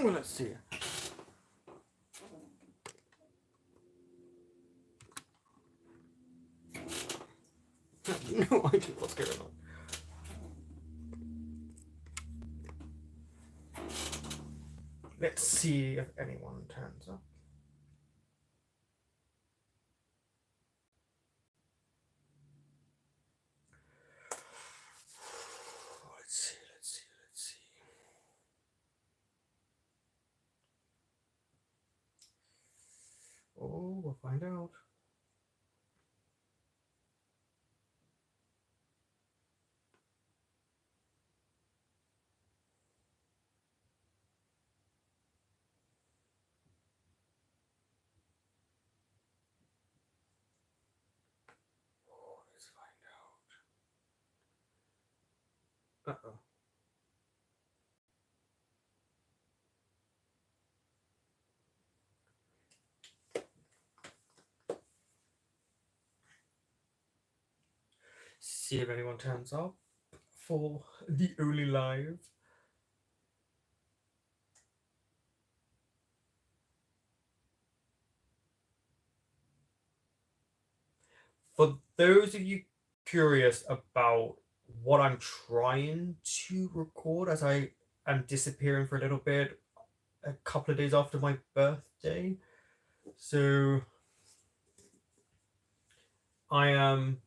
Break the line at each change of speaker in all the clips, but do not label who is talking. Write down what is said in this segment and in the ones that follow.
Let's see. No idea what's going on. Let's see if anyone turns up. Let's see. Oh, we'll find out. Let's find out. Uh-oh. See if anyone turns up for the early live. For those of you curious about what I'm trying to record, as I am disappearing for a little bit a couple of days after my birthday, so I am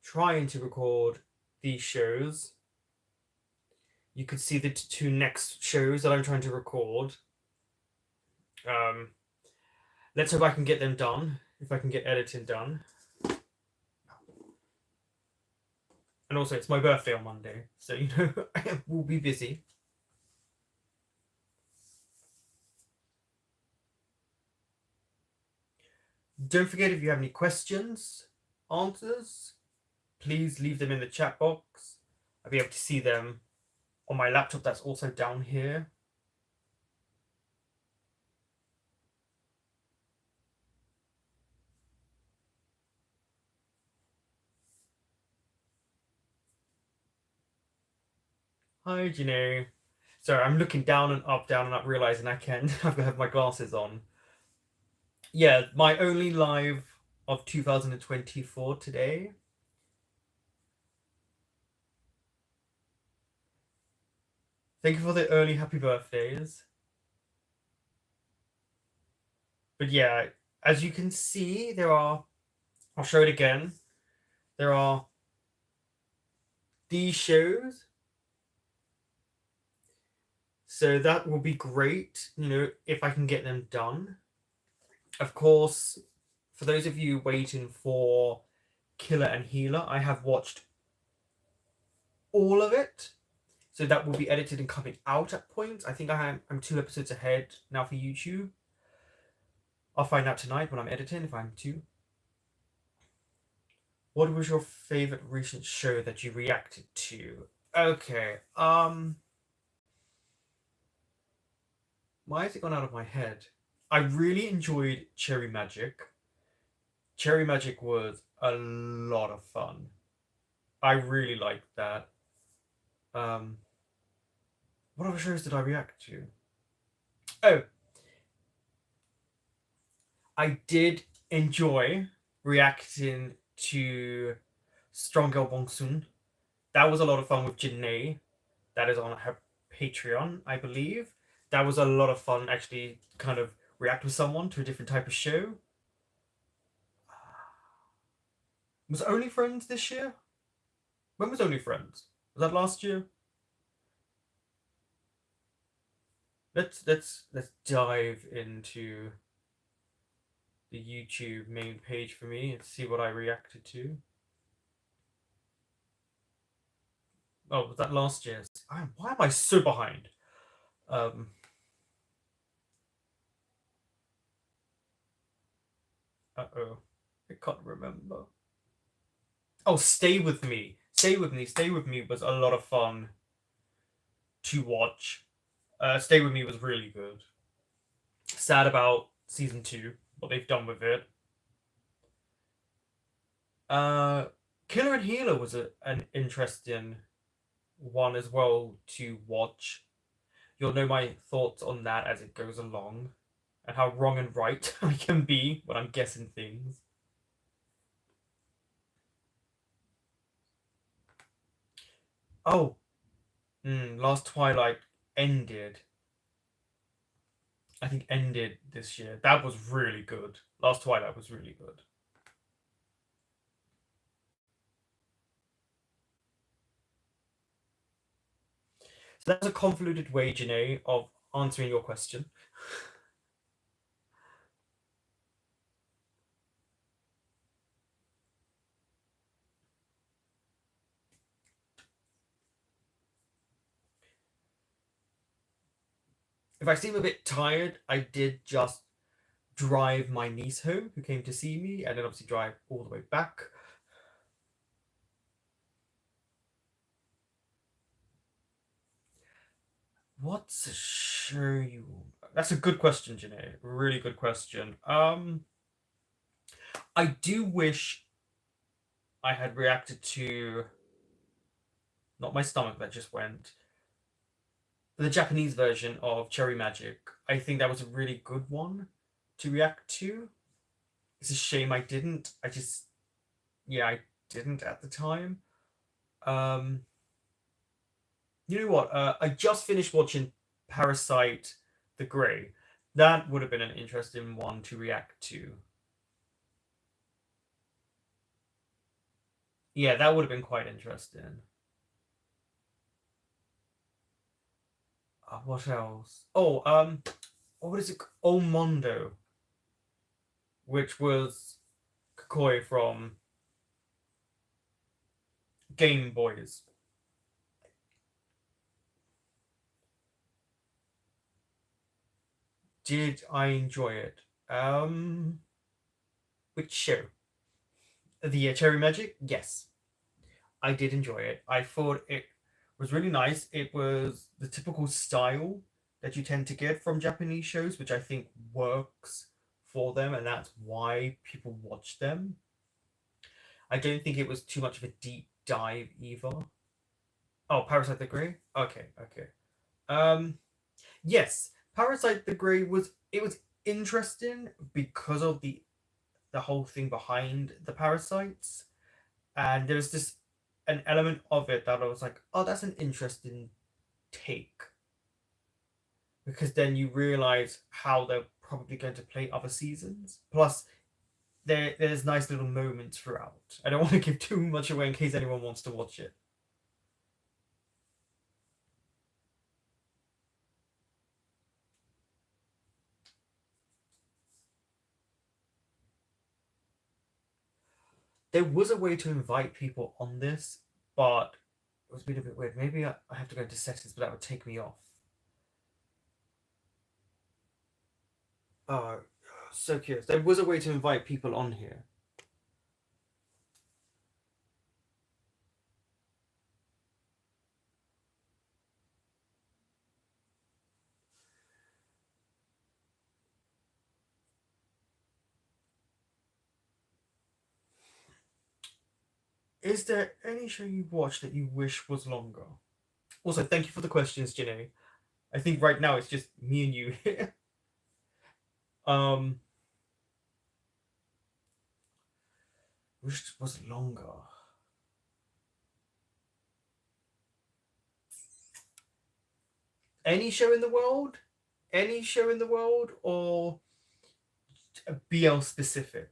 trying to record these shows. You could see the two next shows that I'm trying to record. Let's hope I can get them done, if I can get editing done. And also, it's my birthday on Monday, so you know I will be busy. Don't forget, if you have any questions, answers, please leave them in the chat box. I'll be able to see them on my laptop that's also down here. Hi, Janae. Sorry, I'm looking down and up, realizing I can. I've got to have my glasses on. Yeah, my only live of 2024 today. Thank you for the early happy birthdays. But yeah, as you can see, there are, I'll show it again. There are these shows. So that will be great, you know, if I can get them done. Of course, for those of you waiting for Killer and Healer, I have watched all of it. So that will be edited and coming out at points. I think I'm 2 episodes ahead now for YouTube. I'll find out tonight when I'm editing if I'm 2. What was your favorite recent show that you reacted to? Okay, why has it gone out of my head? I really enjoyed Cherry Magic. Cherry Magic was a lot of fun. I really liked that. What other shows did I react to? Oh, I did enjoy reacting to Strong Girl Bongsun. That was a lot of fun with Janae. That is on her Patreon, I believe. That was a lot of fun, actually, kind of react with someone to a different type of show. Was Only Friends this year? When was Only Friends? Was that last year? Let's dive into the YouTube main page for me and see what I reacted to. Oh, was that last year? Why am I so behind? Uh-oh. I can't remember. Oh, Stay With Me. Stay With Me was a lot of fun to watch. Stay With Me was really good. Sad about season 2, what they've done with it. Killer and Healer was an interesting one as well to watch. You'll know my thoughts on that as it goes along, and how wrong and right I can be when I'm guessing things. Oh, Last Twilight ended. I think ended this year. That was really good. Last Twilight was really good. So that's a convoluted way, Janae, of answering your question. If I seem a bit tired, I did just drive my niece home, who came to see me, and then obviously drive all the way back. What's a show you? That's a good question, Janae. Really good question. I do wish I had reacted to not my stomach that just went the Japanese version of Cherry Magic. I think that was a really good one to react to. It's a shame I didn't. Yeah, I didn't at the time. Um, you know what? I just finished watching Parasite the Grey. That would have been an interesting one to react to. Yeah, that would have been quite interesting. What else? What is it? Oh Mondo, which was Kakoi from Game Boys. Did I enjoy it? Which show? The Cherry Magic? Yes, I did enjoy it. I thought it was really nice. It was the typical style that you tend to get from Japanese shows, which I think works for them, and that's why people watch them. I don't think it was too much of a deep dive either. Oh, Parasite the Grey? Okay, okay. Um, yes, Parasite the Grey was interesting because of the whole thing behind the parasites, and there was this an element of it that I was like, oh, that's an interesting take, because then you realize how they're probably going to play other seasons. Plus, there's nice little moments throughout. I don't want to give too much away in case anyone wants to watch it. There was a way to invite people on this, but it was a bit weird. Maybe I have to go into settings, but that would take me off. Oh, so curious. There was a way to invite people on here. Is there any show you watched that you wish was longer? Also, thank you for the questions, Janae. I think right now it's just me and you here. um, wish it was longer. Any show in the world? Any show in the world, or BL specific?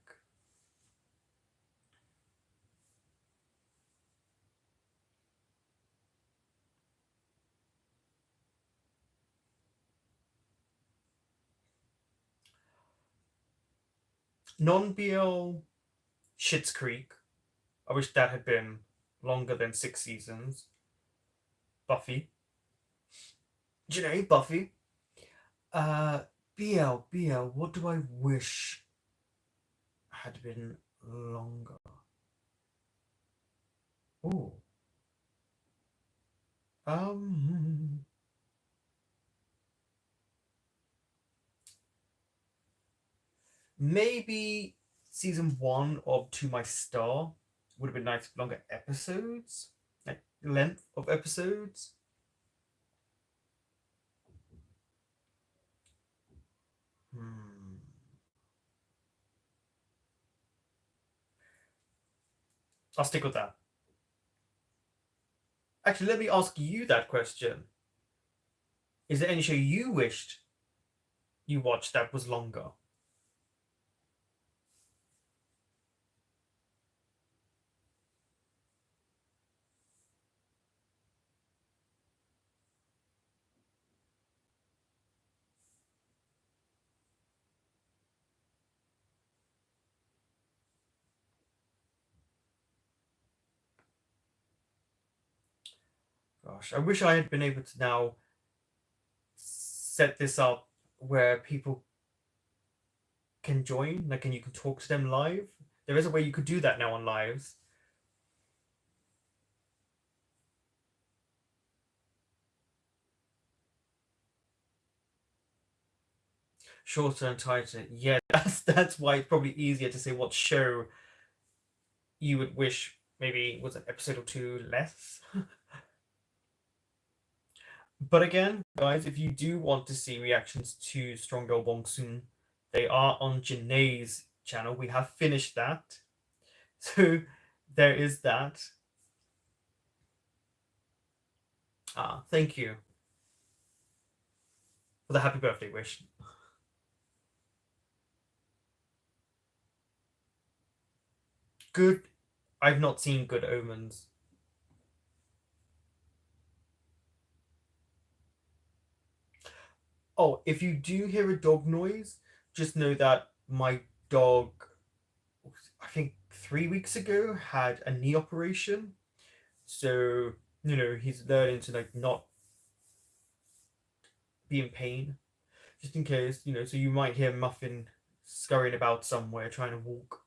Non BL Schitt's Creek. I wish that had been longer than 6 seasons. Buffy. Janae, Buffy. BL. What do I wish had been longer? Oh. Um. Maybe season one of To My Star would have been nice, longer episodes, like length of episodes. I'll stick with that. Actually, let me ask you that question. Is there any show you wished you watched that was longer? Gosh, I wish I had been able to now set this up where people can join, like, and you can talk to them live. There is a way you could do that now on lives. Shorter and tighter. Yeah, that's why it's probably easier to say what show you would wish maybe was an episode or two less. But again, guys, if you do want to see reactions to Strong Girl Bong Soon, they are on Janae's channel. We have finished that. So there is that. Ah, thank you for the happy birthday wish. Good. I've not seen Good Omens. Oh, if you do hear a dog noise, just know that my dog, I think 3 weeks ago, had a knee operation. So, he's learning to like not be in pain, just in case, so you might hear Muffin scurrying about somewhere trying to walk.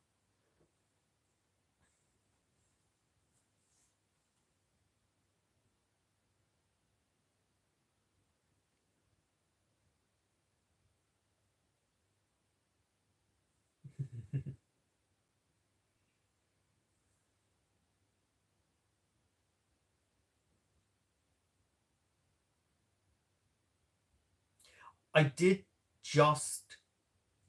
I did just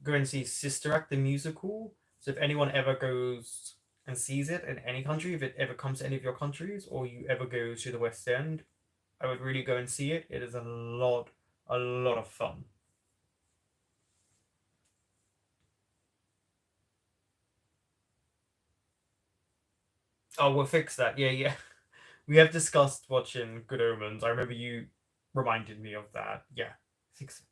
go and see Sister Act the musical. So if anyone ever goes and sees it in any country, if it ever comes to any of your countries, or you ever go to the West End, I would really go and see it. It is a lot of fun. Oh, we'll fix that. Yeah, yeah. We have discussed watching Good Omens. I remember you reminded me of that. Yeah. Fix it.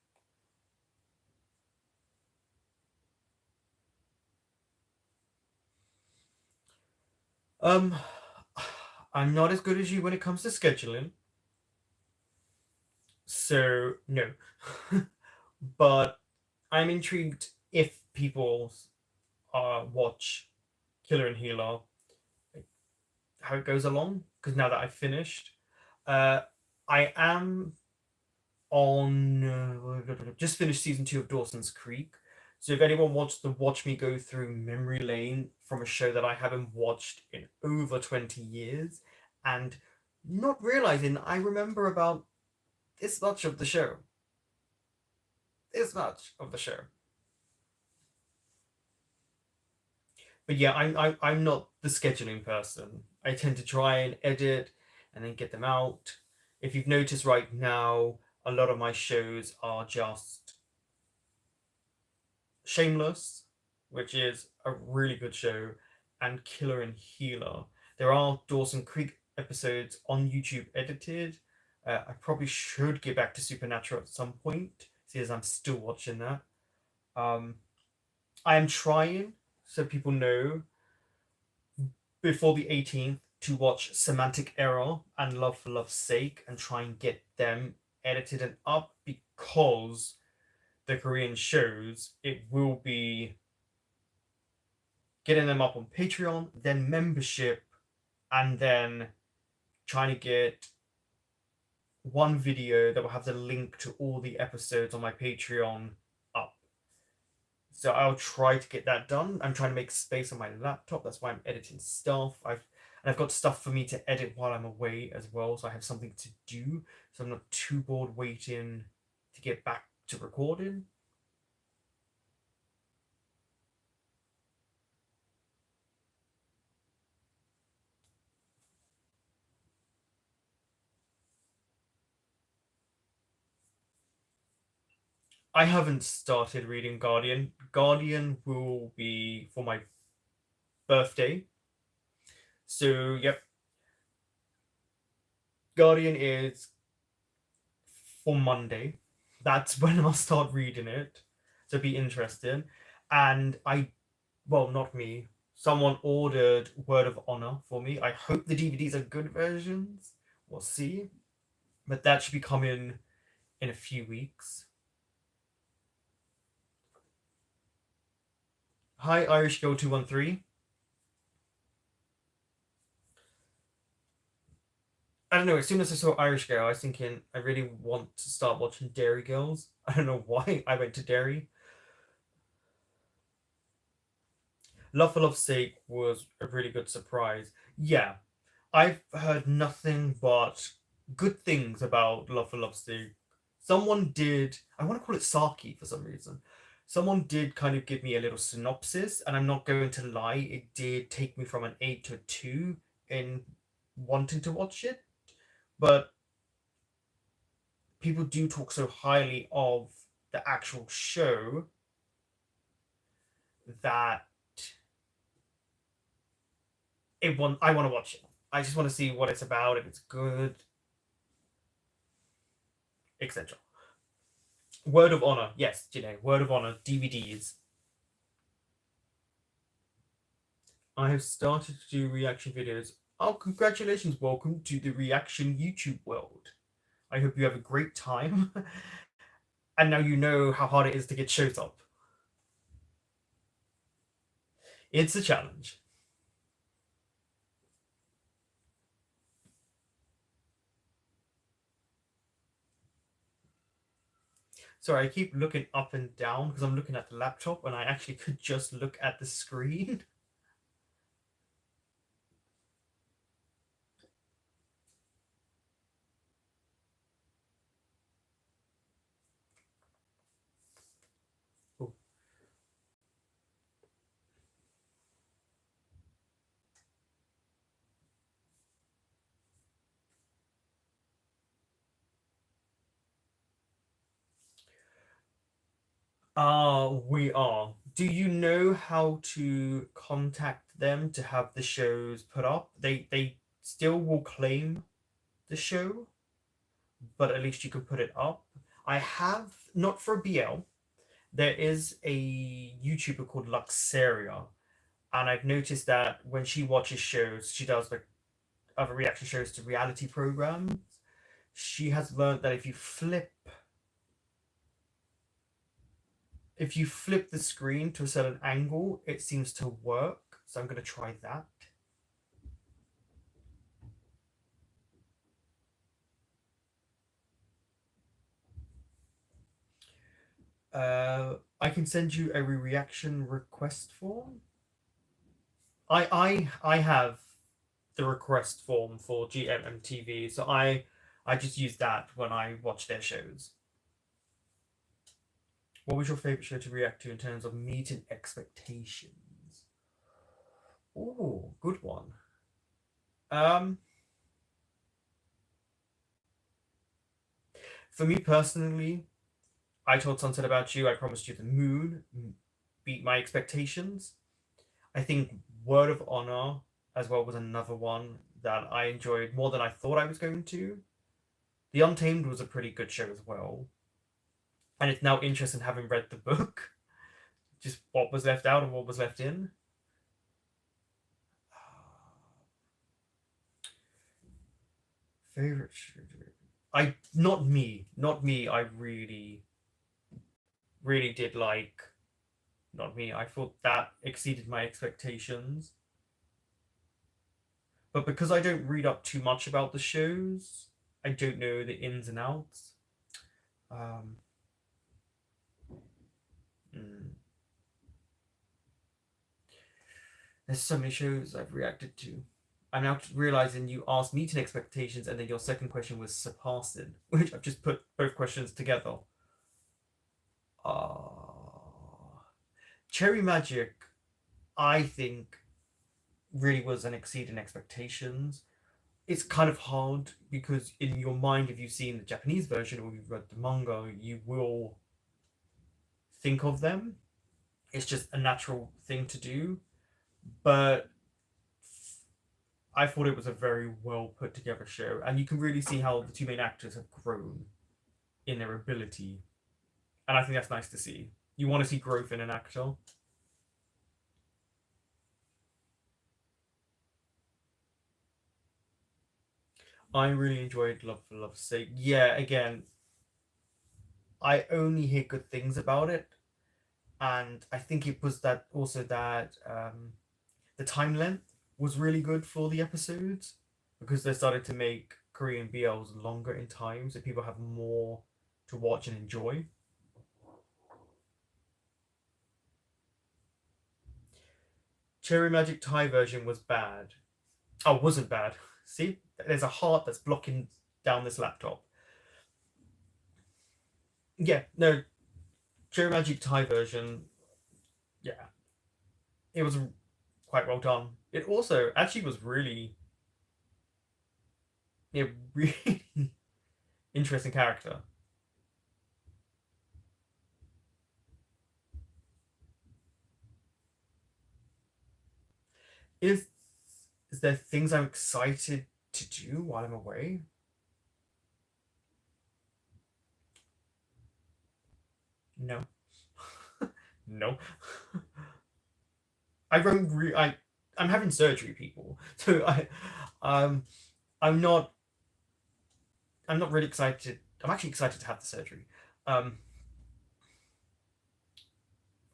Um, I'm not as good as you when it comes to scheduling, so no. But I'm intrigued if people watch Killer and Healer, how it goes along. Because now that I've finished, uh, I am on just finished season 2 of Dawson's Creek. So if anyone wants to watch me go through memory lane from a show that I haven't watched in over 20 years and not realizing I remember about this much of the show, this much of the show. But yeah, I'm not the scheduling person. I tend to try and edit and then get them out. If you've noticed right now, a lot of my shows are just Shameless, which is a really good show, and Killer and Healer. There are Dawson Creek episodes on YouTube edited. I probably should get back to Supernatural at some point, see as I'm still watching that. Um, I am trying, so people know, before the 18th to watch Semantic Error and Love for Love's Sake and try and get them edited and up, because the Korean shows, it will be getting them up on Patreon, then membership, and then trying to get one video that will have the link to all the episodes on my Patreon up. So I'll try to get that done. I'm trying to make space on my laptop. That's why I'm editing stuff. I've got stuff for me to edit while I'm away as well, so I have something to do. So I'm not too bored waiting to get back to recording. I haven't started reading Guardian. Guardian will be for my birthday. So, yep, Guardian is for Monday. That's when I'll start reading it. So be interesting. And well, not me. Someone ordered Word of Honor for me. I hope the DVDs are good versions. We'll see. But that should be coming in a few weeks. Hi, Irish Girl 213. I don't know. As soon as I saw Irish Girl, I was thinking I really want to start watching Dairy Girls. I don't know why I went to Dairy. Love for Love's Sake was a really good surprise. Yeah, I've heard nothing but good things about Love for Love's Sake. Someone did, I want to call it Saki for some reason. Someone did kind of give me a little synopsis, and I'm not going to lie, it did take me from an 8 to a 2 in wanting to watch it. But people do talk so highly of the actual show that I want to watch it. I just want to see what it's about, if it's good, etc. Word of Honor, yes, Janae, Word of Honor DVDs. I have started to do reaction videos. Oh, congratulations! Welcome to the reaction YouTube world. I hope you have a great time, and now you know how hard it is to get shows up. It's a challenge. Sorry, I keep looking up and down because I'm looking at the laptop and I actually could just look at the screen. We are. Do you know how to contact them to have the shows put up? They still will claim the show, but at least you can put it up. I have not for BL. There is a YouTuber called Luxeria, and I've noticed that when she watches shows, she does like other reaction shows to reality programs. She has learned that if you flip the screen to a certain angle, it seems to work. So I'm going to try that. I can send you a reaction request form. I have the request form for GMMTV, so I just use that when I watch their shows. What was your favorite show to react to in terms of meeting expectations? Oh, good one. Um, for me personally, I told Sunset About You. I promised you the moon. Beat my expectations. I think Word of Honor as well was another one that I enjoyed more than I thought I was going to. The Untamed was a pretty good show as well. And it's now interesting having read the book, just what was left out and what was left in. Favorite show. Not me. I really did like Not Me. I thought that exceeded my expectations. But because I don't read up too much about the shows, I don't know the ins and outs. Um, mm. There's so many shows I've reacted to. I'm now realizing you asked meeting expectations, and then your second question was surpassing, which I've just put both questions together. Uh, Cherry Magic, I think, really was an exceeding expectations. It's kind of hard because in your mind, if you've seen the Japanese version or you've read the manga, you will think of them. It's just a natural thing to do. But I thought it was a very well put together show, and you can really see how the two main actors have grown in their ability, and I think that's nice to see. You want to see growth in an actor. I really enjoyed Love for Love's Sake. Yeah, again, I only hear good things about it, and I think it was that also that the time length was really good for the episodes because they started to make Korean BLs longer in time, so people have more to watch and enjoy. Cherry Magic Thai version was bad. Oh, wasn't bad. See, there's a heart that's blocking down this laptop. Yeah, no, Cherry Magic Thai version. Yeah, it was quite well done. It also actually was really, really interesting character. Is is there things I'm excited to do while I'm away? No, no. I don't. I'm having surgery, people. So um, I'm not. I'm not really excited. I'm actually excited to have the surgery. Um,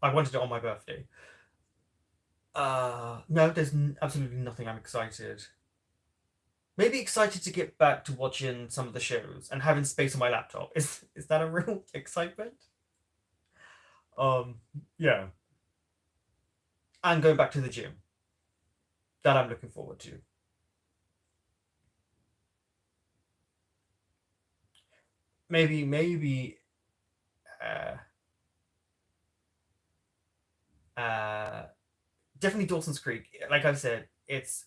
I wanted it on my birthday. No, there's absolutely nothing I'm excited. Maybe excited to get back to watching some of the shows and having space on my laptop. Is that a real excitement? Um, yeah, and going back to the gym. That I'm looking forward to. Maybe uh uh definitely Dawson's Creek. Like I've said, it's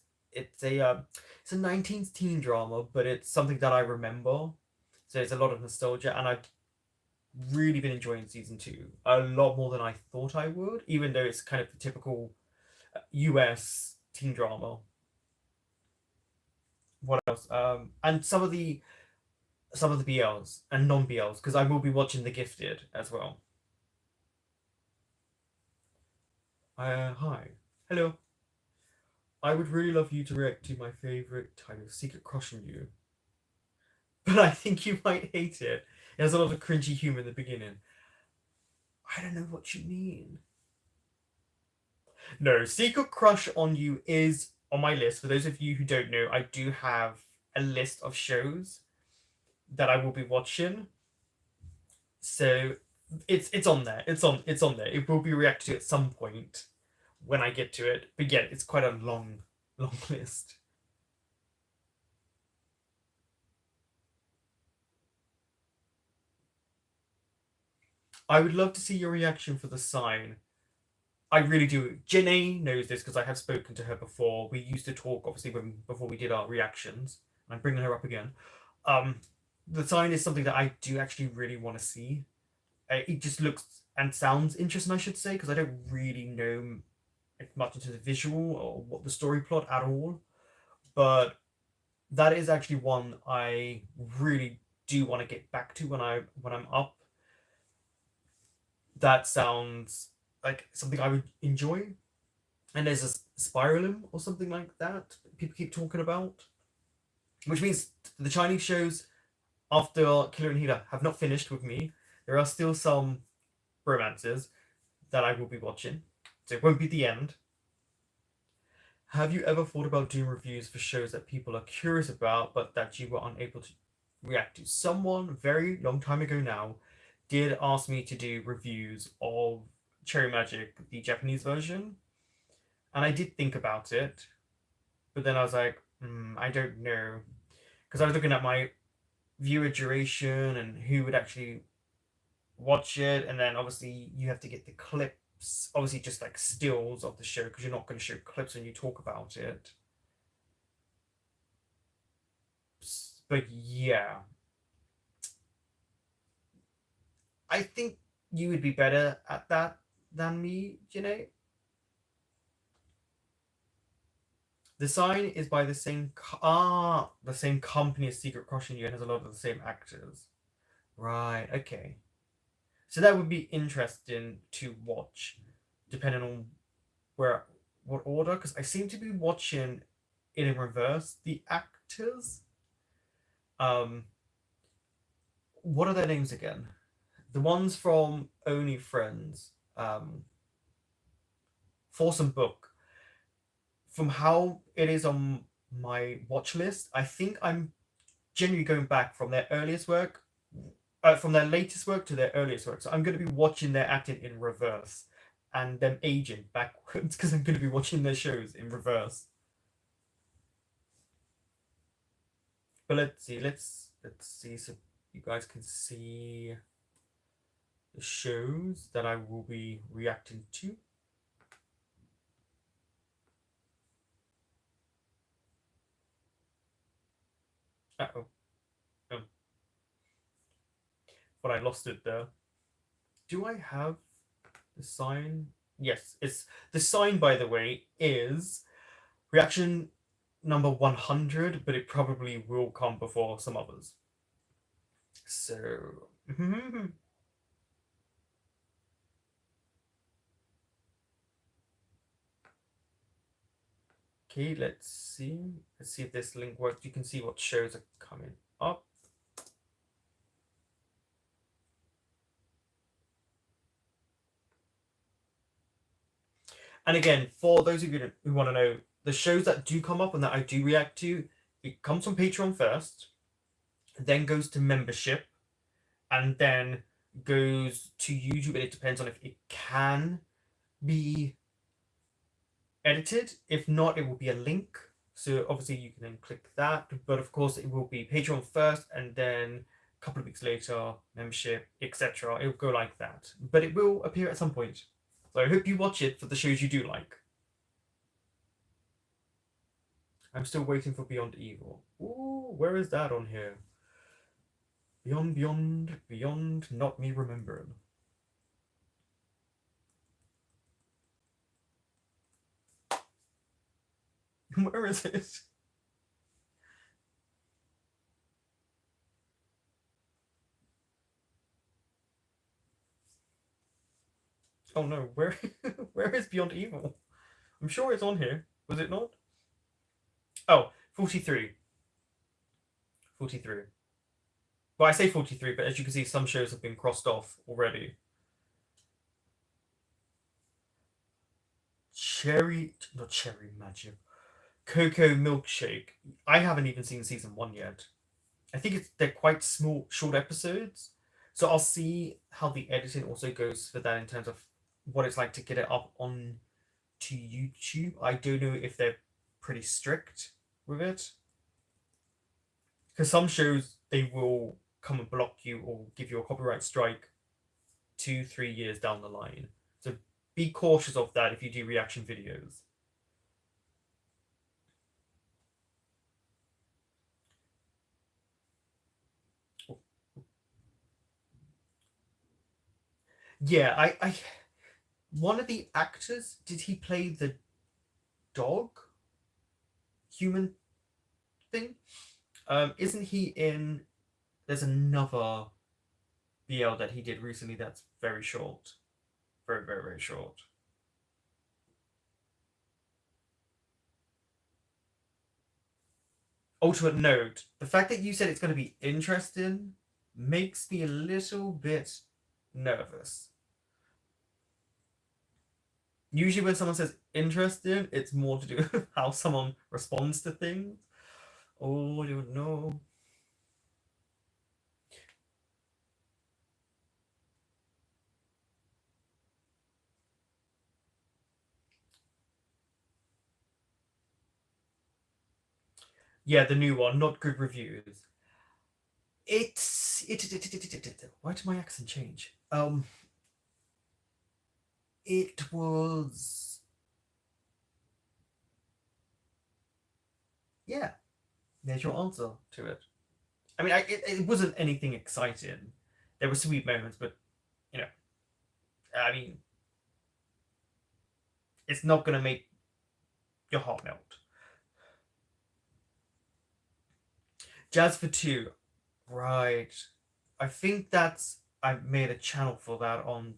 a 19th teen drama, but it's something that I remember. So it's a lot of nostalgia, and I've really been enjoying season two a lot more than I thought I would, even though it's kind of the typical US teen drama. What else? And some of the BLs and non BLs because I will be watching The Gifted as well. Hi, hello. I would really love you to react to my favorite type of Secret Crush on You, but I think you might hate it. It has a lot of cringy humor in the beginning. I don't know what you mean. No, Secret Crush on You is on my list. For those of you who don't know, I do have a list of shows that I will be watching. So it's on there. It's on there. It will be reacted to at some point when I get to it. But yeah, it's quite a long list. I would love to see your reaction for the sign. I really do. Jenny knows this because I have spoken to her before. We used to talk, obviously, before we did our reactions. I'm bringing her up again. Um, the sign is something that I do actually really want to see. It just looks and sounds interesting, I should say, because I don't really know much into the visual or what the story plot at all. But that is actually one I really do want to get back to when I'm up. That sounds like something I would enjoy. And there's a Spiralum or something like that people keep talking about, which means the Chinese shows after Killer and Healer have not finished with me. There are still some romances that I will be watching, so it won't be the end. Have you ever thought about doing reviews for shows that people are curious about but that you were unable to react to? Someone very long time ago now did ask me to do reviews of Cherry Magic, the Japanese version, and I did think about it, but then I was like, I don't know, because I was looking at my viewer duration and who would actually watch it, and then obviously you have to get the clips, obviously just like stills of the show, because you're not going to show clips when you talk about it. But yeah, I think you would be better at that than me, Janae. The Sign is by the same company as Secret Crushing You and has a lot of the same actors. Right. Okay. So that would be interesting to watch, depending on where what order, because I seem to be watching it in reverse. The actors, um, what are their names again? The ones from Only Friends, Force and Book. From how it is on my watch list, I think I'm generally going back from their earliest work, from their latest work to their earliest work. So I'm going to be watching their acting in reverse and them aging backwards because I'm going to be watching their shows in reverse. But let's see so you guys can see the shows that I will be reacting to. Uh-oh. Oh. But I lost it there. Do I have the sign? Yes, it's the sign, by the way, is reaction number 100, but it probably will come before some others. So okay, let's see. Let's see if this link works. You can see what shows are coming up. And again, for those of you who want to know, the shows that do come up and that I do react to, it comes from Patreon first, then goes to membership, and then goes to YouTube. And it depends on if it can be edited. If not, it will be a link. So obviously you can then click that. But of course, it will be Patreon first, and then a couple of weeks later, membership, etc. It will go like that. But it will appear at some point. So I hope you watch it for the shows you do like. I'm still waiting for Beyond Evil. Ooh, where is that on here? Beyond, not me remembering. Where is it? Oh no, where where is Beyond Evil? I'm sure it's on here. Was it not? Oh, 43. 43. Well, I say 43, but as you can see, some shows have been crossed off already. Not Cherry Magic. Cocoa Milkshake. I haven't even seen season 1 yet. I think they're quite small, short episodes. So I'll see how the editing also goes for that in terms of what it's like to get it up on to YouTube. I don't know if they're pretty strict with it. Because some shows, they will come and block you or give you a copyright strike 2-3 years down the line. So be cautious of that if you do reaction videos. Yeah, I one of the actors, did he play the dog human thing? Isn't he in? There's another BL that he did recently that's very short, very very very short. Ultimate note: the fact that you said it's going to be interesting makes me a little bit nervous. Usually, when someone says interesting, it's more to do with how someone responds to things. Oh, I don't know. Yeah, the new one, not good reviews. Why did my accent change? It was, yeah. There's your answer to it. I mean, it wasn't anything exciting. There were sweet moments, but you know. I mean, it's not gonna make your heart melt. Jazz for Two, right? I think that's I made a channel for that on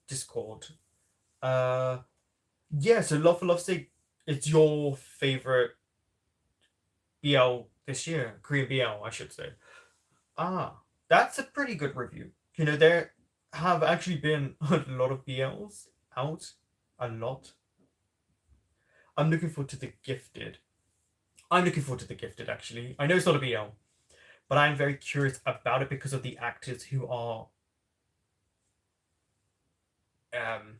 Discord. Uh, yeah. So Love for Love's Sake, it's your favorite BL this year, Korean BL, I should say. Ah, that's a pretty good review. There have actually been a lot of BLs out. A lot. I'm looking forward to The Gifted. I'm looking forward to The Gifted, actually. I know it's not a BL, but I'm very curious about it because of the actors who are um,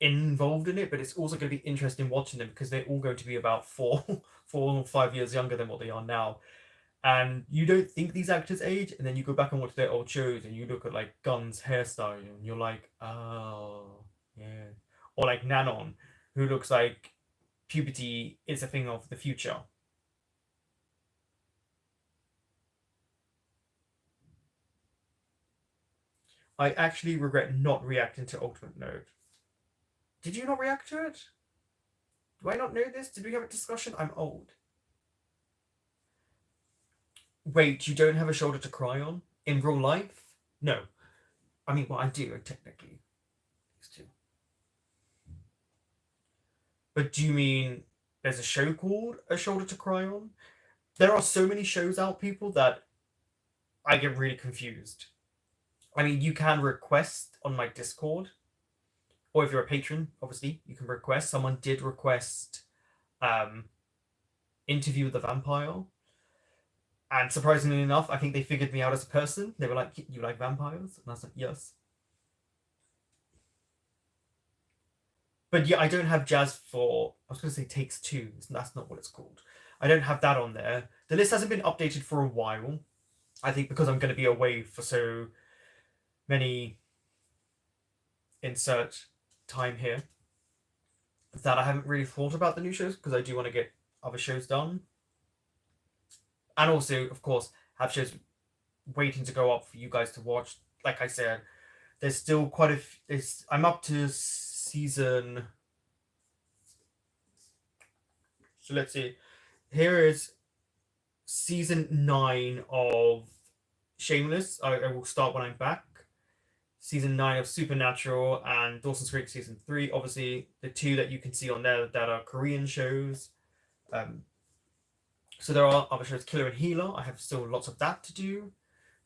involved in it. But it's also going to be interesting watching them because they're all going to be about 4 or 5 years younger than what they are now. And you don't think these actors age, and then you go back and watch their old shows, and you look at like Gun's hairstyle, and you're like, oh, yeah. Or like Nanon, who looks like puberty is a thing of the future. I actually regret not reacting to Ultimate Node. Did you not react to it? Do I not know this? Did we have a discussion? I'm old. Wait, you don't have a shoulder to cry on? In real life? No. I mean, well, I do, technically. These two. But do you mean there's a show called A Shoulder to Cry On? There are so many shows out, people, that I get really confused. I mean, you can request on my Discord, or if you're a patron, obviously, you can request. Someone did request um, Interview with the Vampire. And surprisingly enough, I think they figured me out as a person. They were like, "You like vampires?" And I was like, "Yes." But yeah, I don't have Jazz for. I was going to say Takes Two. That's not what it's called. I don't have that on there. The list hasn't been updated for a while. I think because I'm going to be away for so many insert time here that I haven't really thought about the new shows because I do want to get other shows done. And also, of course, have shows waiting to go up for you guys to watch. Like I said, there's still quite a. I'm up to season. So let's see. Here is season 9 of Shameless. I will start when I'm back. Season 9 of Supernatural and Dawson's Creek season 3. Obviously, the two that you can see on there that are Korean shows. So there are other shows, Killer and Healer. I have still lots of that to do.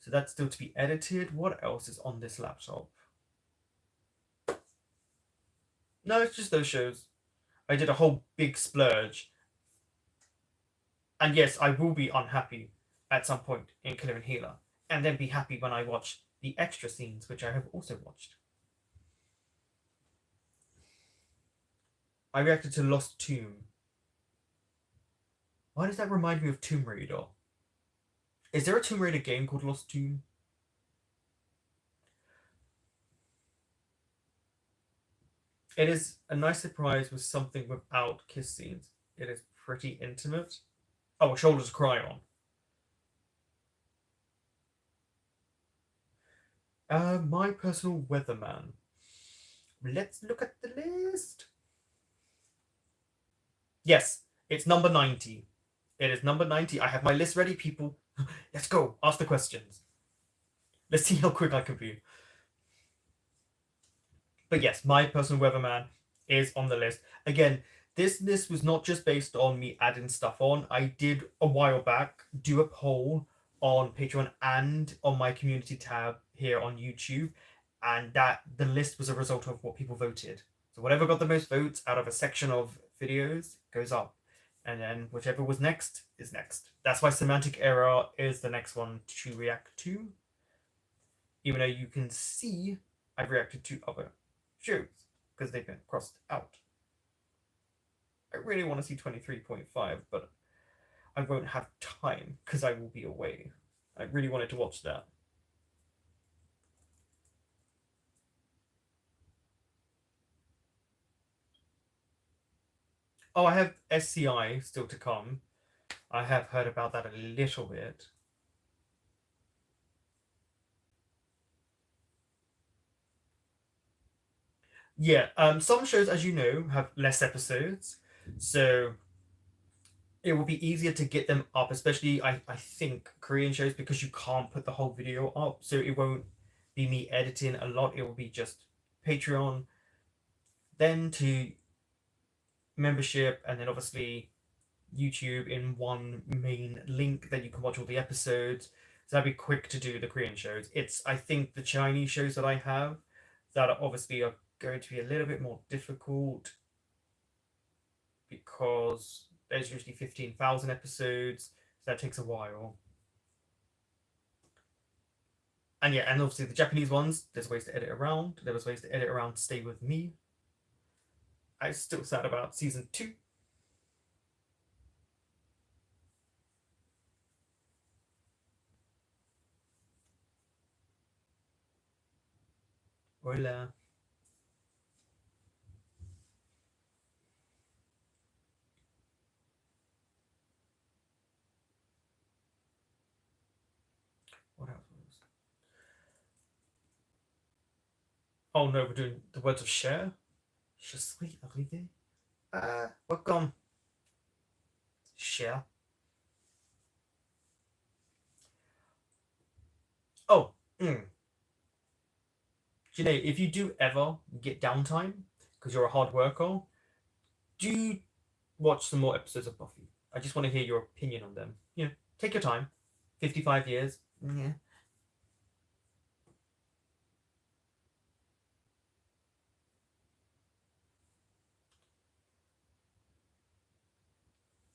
So that's still to be edited. What else is on this laptop? No, it's just those shows. I did a whole big splurge. And yes, I will be unhappy at some point in Killer and Healer. And then be happy when I watch the extra scenes, which I have also watched. I reacted to Lost Tomb. Why does that remind me of Tomb Raider? Is there a Tomb Raider game called Lost Tomb? It is a nice surprise with something without kiss scenes. It is pretty intimate. Oh, a shoulder to cry on. My personal weatherman. Let's look at the list. Yes, it's number 90. It is number 90. I have my list ready, people. Let's go. Ask the questions. Let's see how quick I can be. But yes, my personal weatherman is on the list. Again, this list was not just based on me adding stuff on. I did a while back do a poll on Patreon and on my community tab here on YouTube, and that the list was a result of what people voted. So whatever got the most votes out of a section of videos goes up, and then whichever was next is next. That's why Semantic Error is the next one to react to, even though you can see I've reacted to other shows because they've been crossed out. I really want to see 23.5, but I won't have time because I will be away. I really wanted to watch that. Oh, I have SCI still to come. I have heard about that a little bit. Yeah, some shows, as you know, have less episodes, so it will be easier to get them up, especially I think Korean shows because you can't put the whole video up, so it won't be me editing a lot. It will be just Patreon, then to membership, and then obviously YouTube in one main link that you can watch all the episodes. So that'd be quick to do the Korean shows. It's I think the Chinese shows that I have that are obviously are going to be a little bit more difficult because there's usually 15,000 episodes, so that takes a while. And yeah, and obviously the Japanese ones, there's ways to edit around. There was ways to edit around Stay With Me. I'm still sad about season two. Hola. What else was? Oh no, we're doing the words of Cher. Je suis arrivé. Welcome, Cher. Oh, Janae, if you do ever get downtime because you're a hard worker, do watch some more episodes of Buffy. I just want to hear your opinion on them. Take your time. 55 years. Yeah.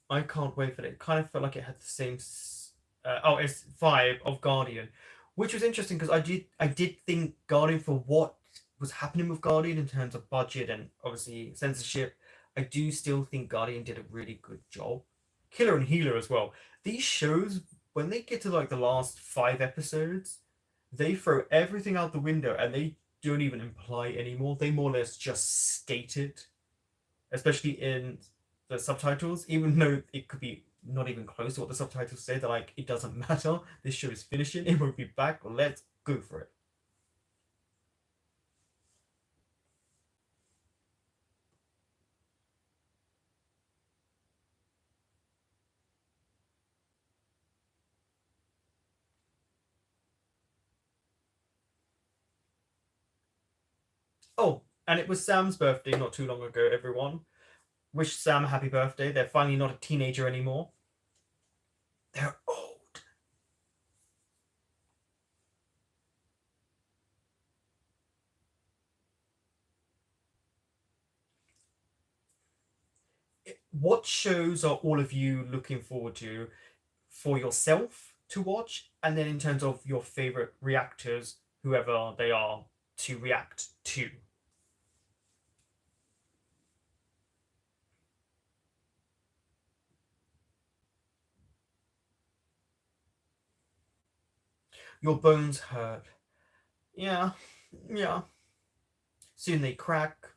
I can't wait for it. It kind of felt like it had the same. It's vibe of Guardian, which was interesting because I did think Guardian for what was happening with Guardian in terms of budget and obviously censorship. I do still think Guardian did a really good job. Killer and Healer as well. These shows, when they get to like the last five episodes, they throw everything out the window and they don't even imply anymore. They more or less just state it, especially in the subtitles, even though it could be not even close to what the subtitles say. They're like, it doesn't matter. This show is finishing. It won't be back. Let's go for it. Oh, and it was Sam's birthday not too long ago, everyone. Wish Sam a happy birthday. They're finally not a teenager anymore. They're old. What shows are all of you looking forward to for yourself to watch? And then in terms of your favorite reactors, whoever they are, to react to? Your bones hurt. Yeah, yeah. Soon they crack,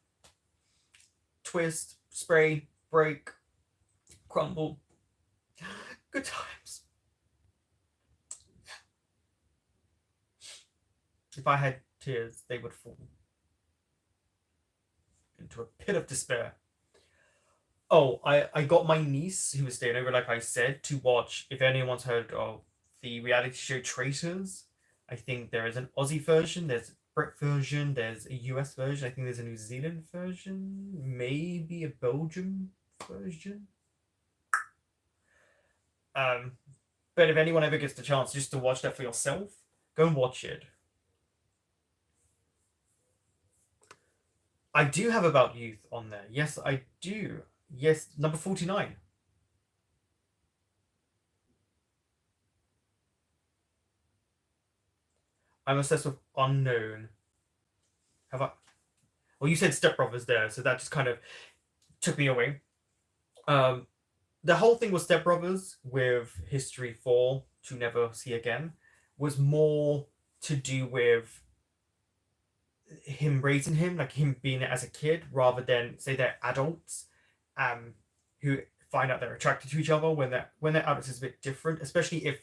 twist, spray, break, crumble. Good times. If I had tears, they would fall into a pit of despair. Oh, I got my niece, who was staying over, like I said, to watch. If anyone's heard of the reality show Traitors, I think there is an Aussie version, there's a Brit version, there's a US version, I think there's a New Zealand version, maybe a Belgium version. Um, but if anyone ever gets the chance just to watch that for yourself, go and watch it. I do have About Youth on there. Yes, I do. Yes, number 49. I'm obsessed with Unknown. Have I? Well, you said Step Brothers there, so that just kind of took me away. Um, the whole thing with Step Brothers with History 4 to Never See Again was more to do with him raising him, like him being it as a kid, rather than say they're adults, um, who find out they're attracted to each other when they're adults is a bit different, especially if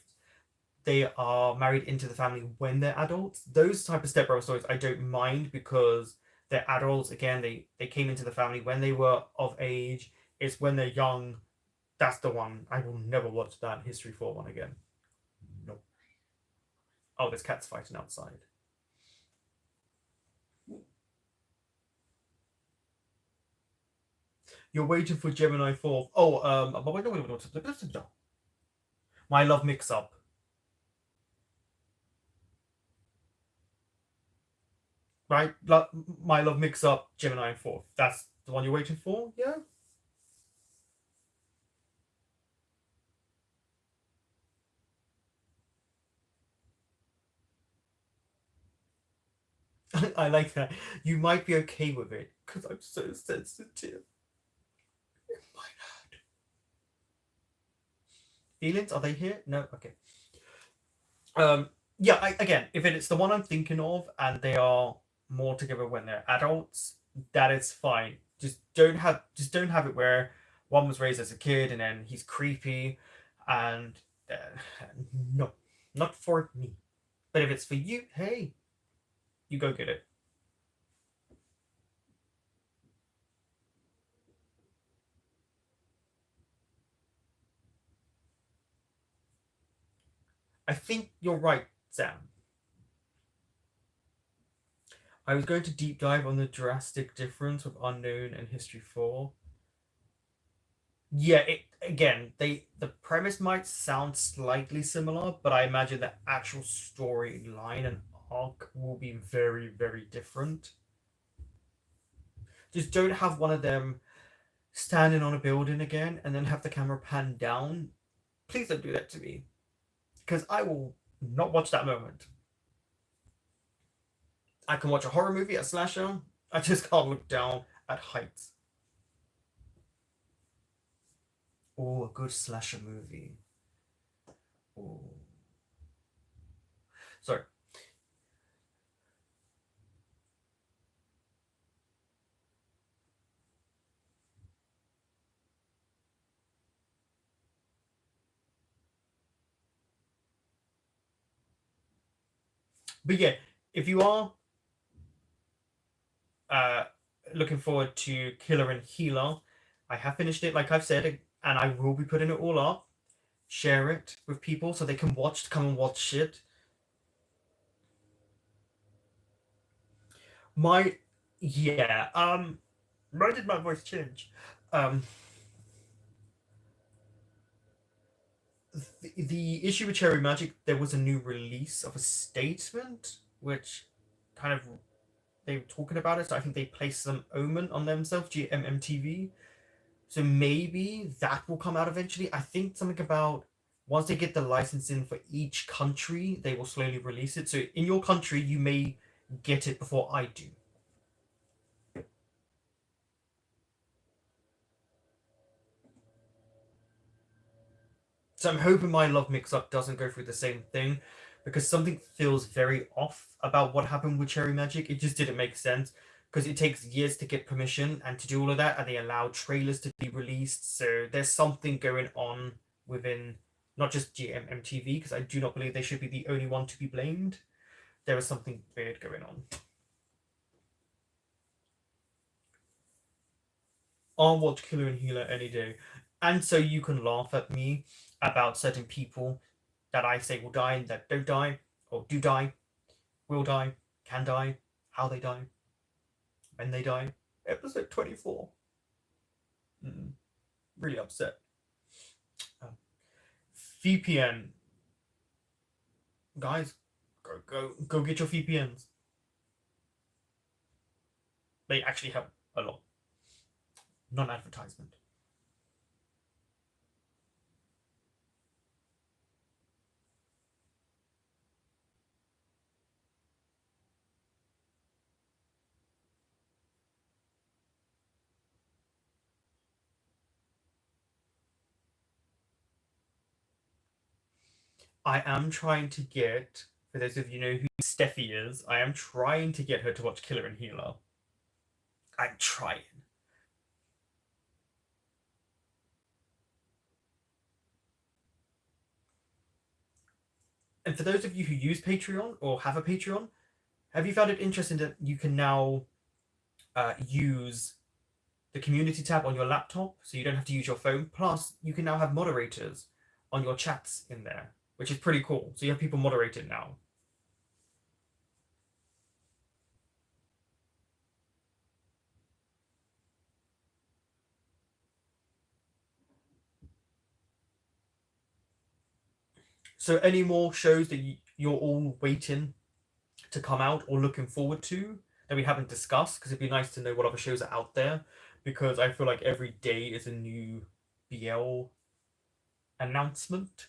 they are married into the family when they're adults. Those type of stepbrother stories I don't mind because They're adults again. They came into the family when they were of age. It's when they're young. That's the one. I will never watch that History 4 one again. Nope. Oh, there's cats fighting outside. You're waiting for Gemini 4. Oh, My Love Mix Up. Right? My Love Mix Up, Gemini 4. That's the one you're waiting for? Yeah? I like that. You might be okay with it because I'm so sensitive. My feelings, are they here? No? Okay. Um, yeah, again, if it's the one I'm thinking of and they are more together when they're adults, that is fine. Just don't have it where one was raised as a kid and then he's creepy, and uh, no, not for me. But if it's for you, hey, you go get it. I think you're right, Sam. I was going to deep dive on the drastic difference of Unknown and History 4. Yeah, it again, the premise might sound slightly similar, but I imagine the actual storyline and arc will be very, very different. Just don't have one of them standing on a building again and then have the camera pan down. Please don't do that to me, because I will not watch that moment. I can watch a horror movie, a slasher. I just can't look down at heights. Oh, a good slasher movie. Oh, sorry. But yeah, if you are uh, looking forward to Killer and Healer. I have finished it, like I've said, and I will be putting it all up. Share it with people so they can come and watch it. My, yeah, why did my voice change? Um, the issue with Cherry Magic, there was a new release of a statement, which kind of they were talking about it. So I think they placed some omen on themselves, GMMTV. So maybe that will come out eventually. I think something about once they get the licensing for each country, they will slowly release it. So in your country, you may get it before I do. So I'm hoping my love mix up doesn't go through the same thing, because something feels very off about what happened with Cherry Magic. It just didn't make sense because it takes years to get permission and to do all of that, and they allow trailers to be released. So there's something going on within not just GMMTV, because I do not believe they should be the only one to be blamed. There is something weird going on. I'll watch Killer and Healer any day. And so you can laugh at me about certain people that I say will die and that don't die, or do die, will die, can die, how they die, when they die. Episode 24. Mm, really upset. Uh, VPN. Guys, go get your VPNs. They actually help a lot. Non advertisement. I am trying to get, for those of you know who Steffi is, I am trying to get her to watch Killer and Healer. I'm trying. And for those of you who use Patreon or have a Patreon, have you found it interesting that you can now use the community tab on your laptop, so you don't have to use your phone. Plus, you can now have moderators on your chats in there, which is pretty cool. So you have people moderated now. So any more shows that you're all waiting to come out or looking forward to that we haven't discussed? Because it'd be nice to know what other shows are out there. Because I feel like every day is a new BL announcement.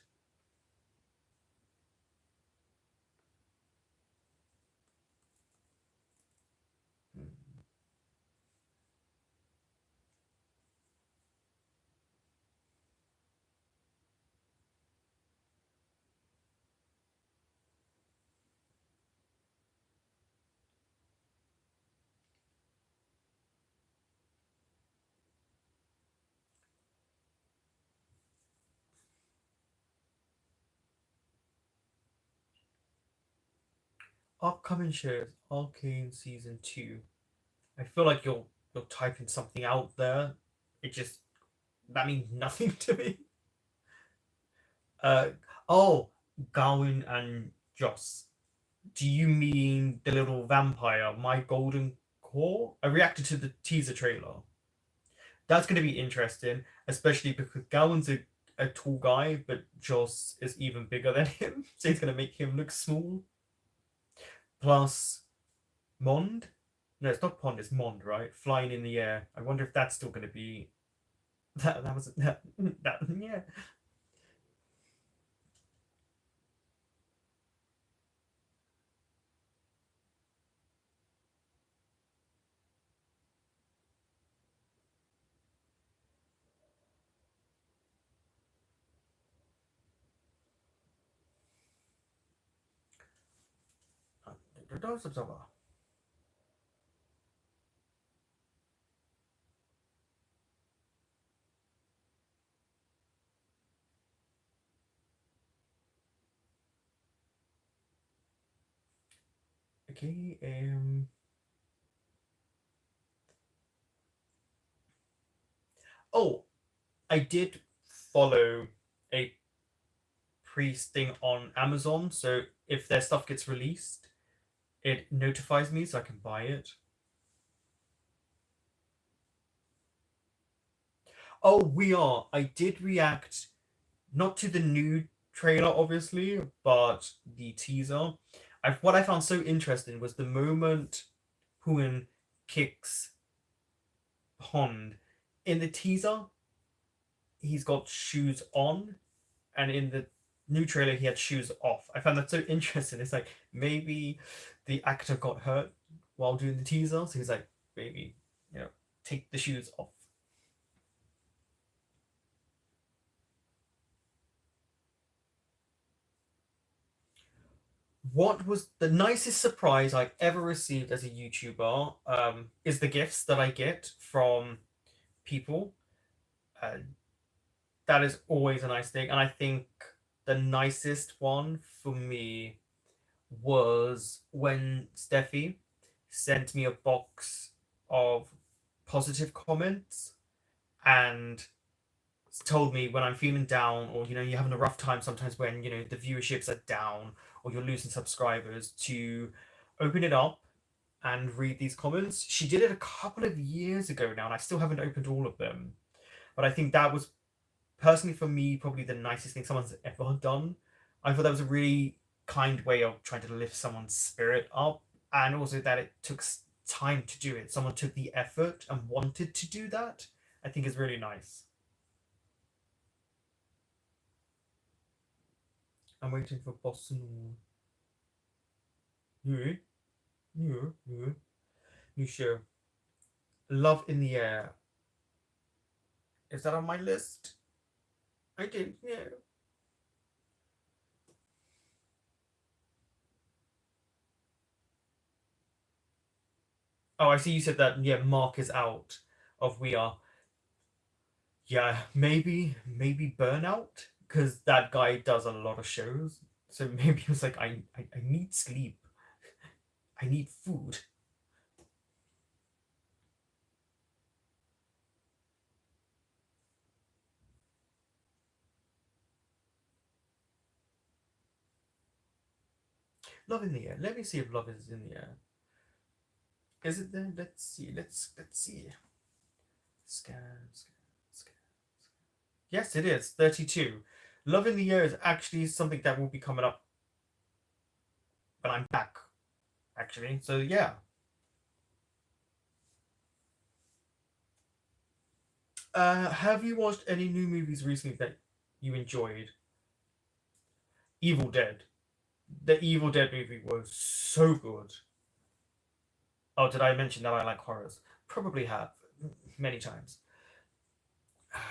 Upcoming shows, Arcane season 2. I feel like you're typing something out there. It just that means nothing to me. Uh oh, Gawain and Joss. Do you mean the little vampire, My Golden Core? I reacted to the teaser trailer. That's going to be interesting, especially because Gawain's a tall guy, but Joss is even bigger than him, so he's going to make him look small. Plus, Mond? No, it's not Pond, it's Mond, right? Flying in the air. I wonder if that's still going to be. That was. Yeah. Okay, oh, I did follow a priest thing on Amazon, so if their stuff gets released, it notifies me so I can buy it. Oh, we are. I did react not to the new trailer, obviously, but the teaser. What I found so interesting was the moment Huan kicks Pond. In the teaser, he's got shoes on, and in the new trailer, he had shoes off. I found that so interesting. It's like maybe the actor got hurt while doing the teaser, so he's like, maybe, take the shoes off. What was the nicest surprise I've ever received as a YouTuber? Is the gifts that I get from people. Uh, that is always a nice thing, and I think the nicest one for me was when Steffi sent me a box of positive comments and told me when I'm feeling down, or you're having a rough time sometimes when the viewerships are down or you're losing subscribers, to open it up and read these comments. She did it a couple of years ago now, and I still haven't opened all of them. But I think that was personally for me probably the nicest thing someone's ever done. I thought that was a really kind way of trying to lift someone's spirit up, and also that it took time to do it. Someone took the effort and wanted to do that. I think is really nice. I'm waiting for Boston. Yeah, yeah, yeah. New show. Love in the Air. Is that on my list? I did, yeah. Oh, I see you said that, yeah, Mark is out of We Are. Yeah, maybe Burnout, because that guy does a lot of shows. So maybe he was like, I need sleep. I need food. Love in the Air. Let me see if Love is in the Air. Is it there? Let's see. Let's see. Scan. Yes, it is. 32. Love in the Air is actually something that will be coming up when I'm back, actually. So yeah. Have you watched any new movies recently that you enjoyed? Evil Dead. The Evil Dead movie was so good. Oh, did I mention that I like horrors? Probably have many times.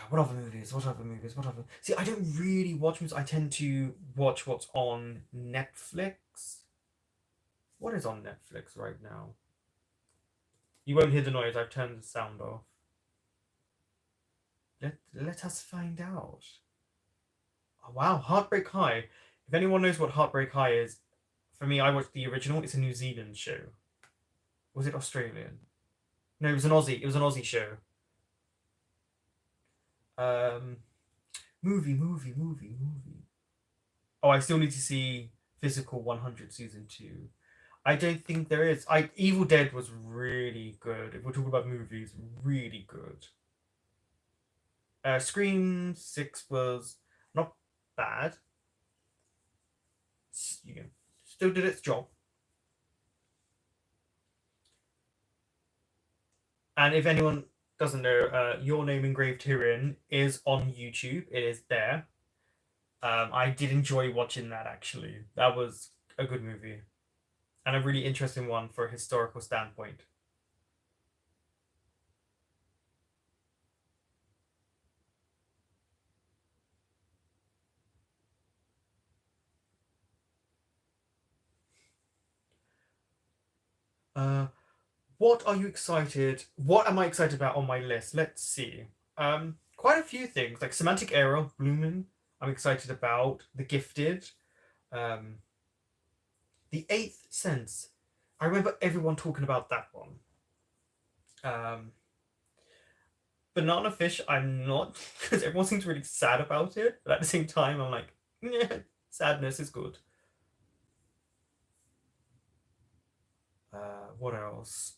What other movies? What other movies? What other? See, I don't really watch movies. I tend to watch what's on Netflix. What is on Netflix right now? You won't hear the noise. I've turned the sound off. Let us find out. Oh, wow, Heartbreak High. If anyone knows what Heartbreak High is, for me, I watched the original. It's a New Zealand show. Was it Australian? No, it was an Aussie. It was an Aussie show. Um, movie. Oh, I still need to see Physical 100 season 2. I don't think there is. Evil Dead was really good. If we're talking about movies, really good. Scream 6 was not bad. You know, still did its job. And if anyone doesn't know, Your Name Engraved Herein is on YouTube. It is there. I did enjoy watching that actually. That was a good movie and a really interesting one for a historical standpoint. Uh, what are you excited? What am I excited about on my list? Let's see. Quite a few things like Semantic Error, Blooming. I'm excited about The Gifted, um, The Eighth Sense. I remember everyone talking about that one. Um, Banana Fish, I'm not because everyone seems really sad about it. But at the same time, I'm like, yeah, sadness is good. What else?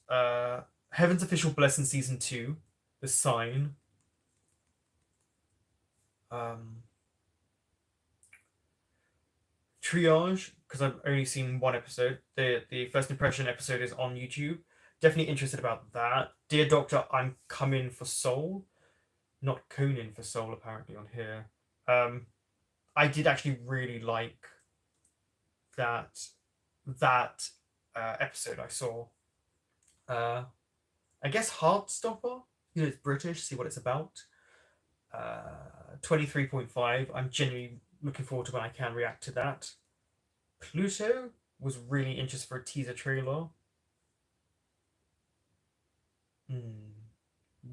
Heaven's Official Blessing season 2, The Sign. Um, Triage because I've only seen one episode. The first impression episode is on YouTube. Definitely interested about that. Dear Doctor, I'm coming for Soul, not Conan for Soul apparently on here. Um, I did actually really like that that episode I saw. Uh, I guess Heartstopper. You know, it's British. See what it's about. 23.5. I'm genuinely looking forward to when I can react to that. Pluto was really interested for a teaser trailer. Hmm.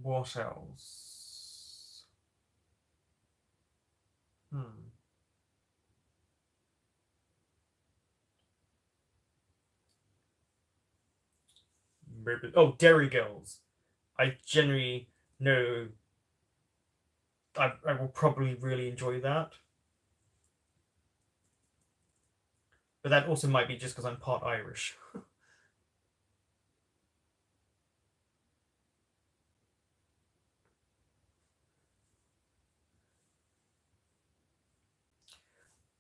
What else? Hmm. Maybe. Oh, Dairy Girls. I genuinely know I will probably really enjoy that. But that also might be just because I'm part Irish.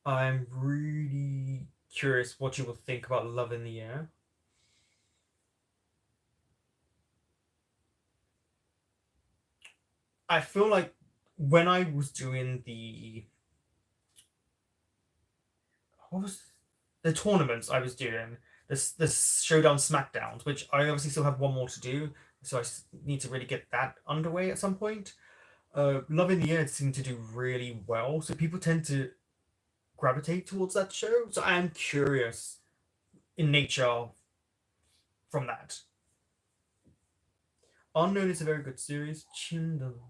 I'm really curious what you will think about Love in the Air. I feel like when I was doing what was the tournaments I was doing, this Showdown Smackdowns, which I obviously still have one more to do, so I need to really get that underway at some point. Love in the Air seemed to do really well, so people tend to gravitate towards that show. So I am curious in nature from that. Unknown is a very good series. Chindle,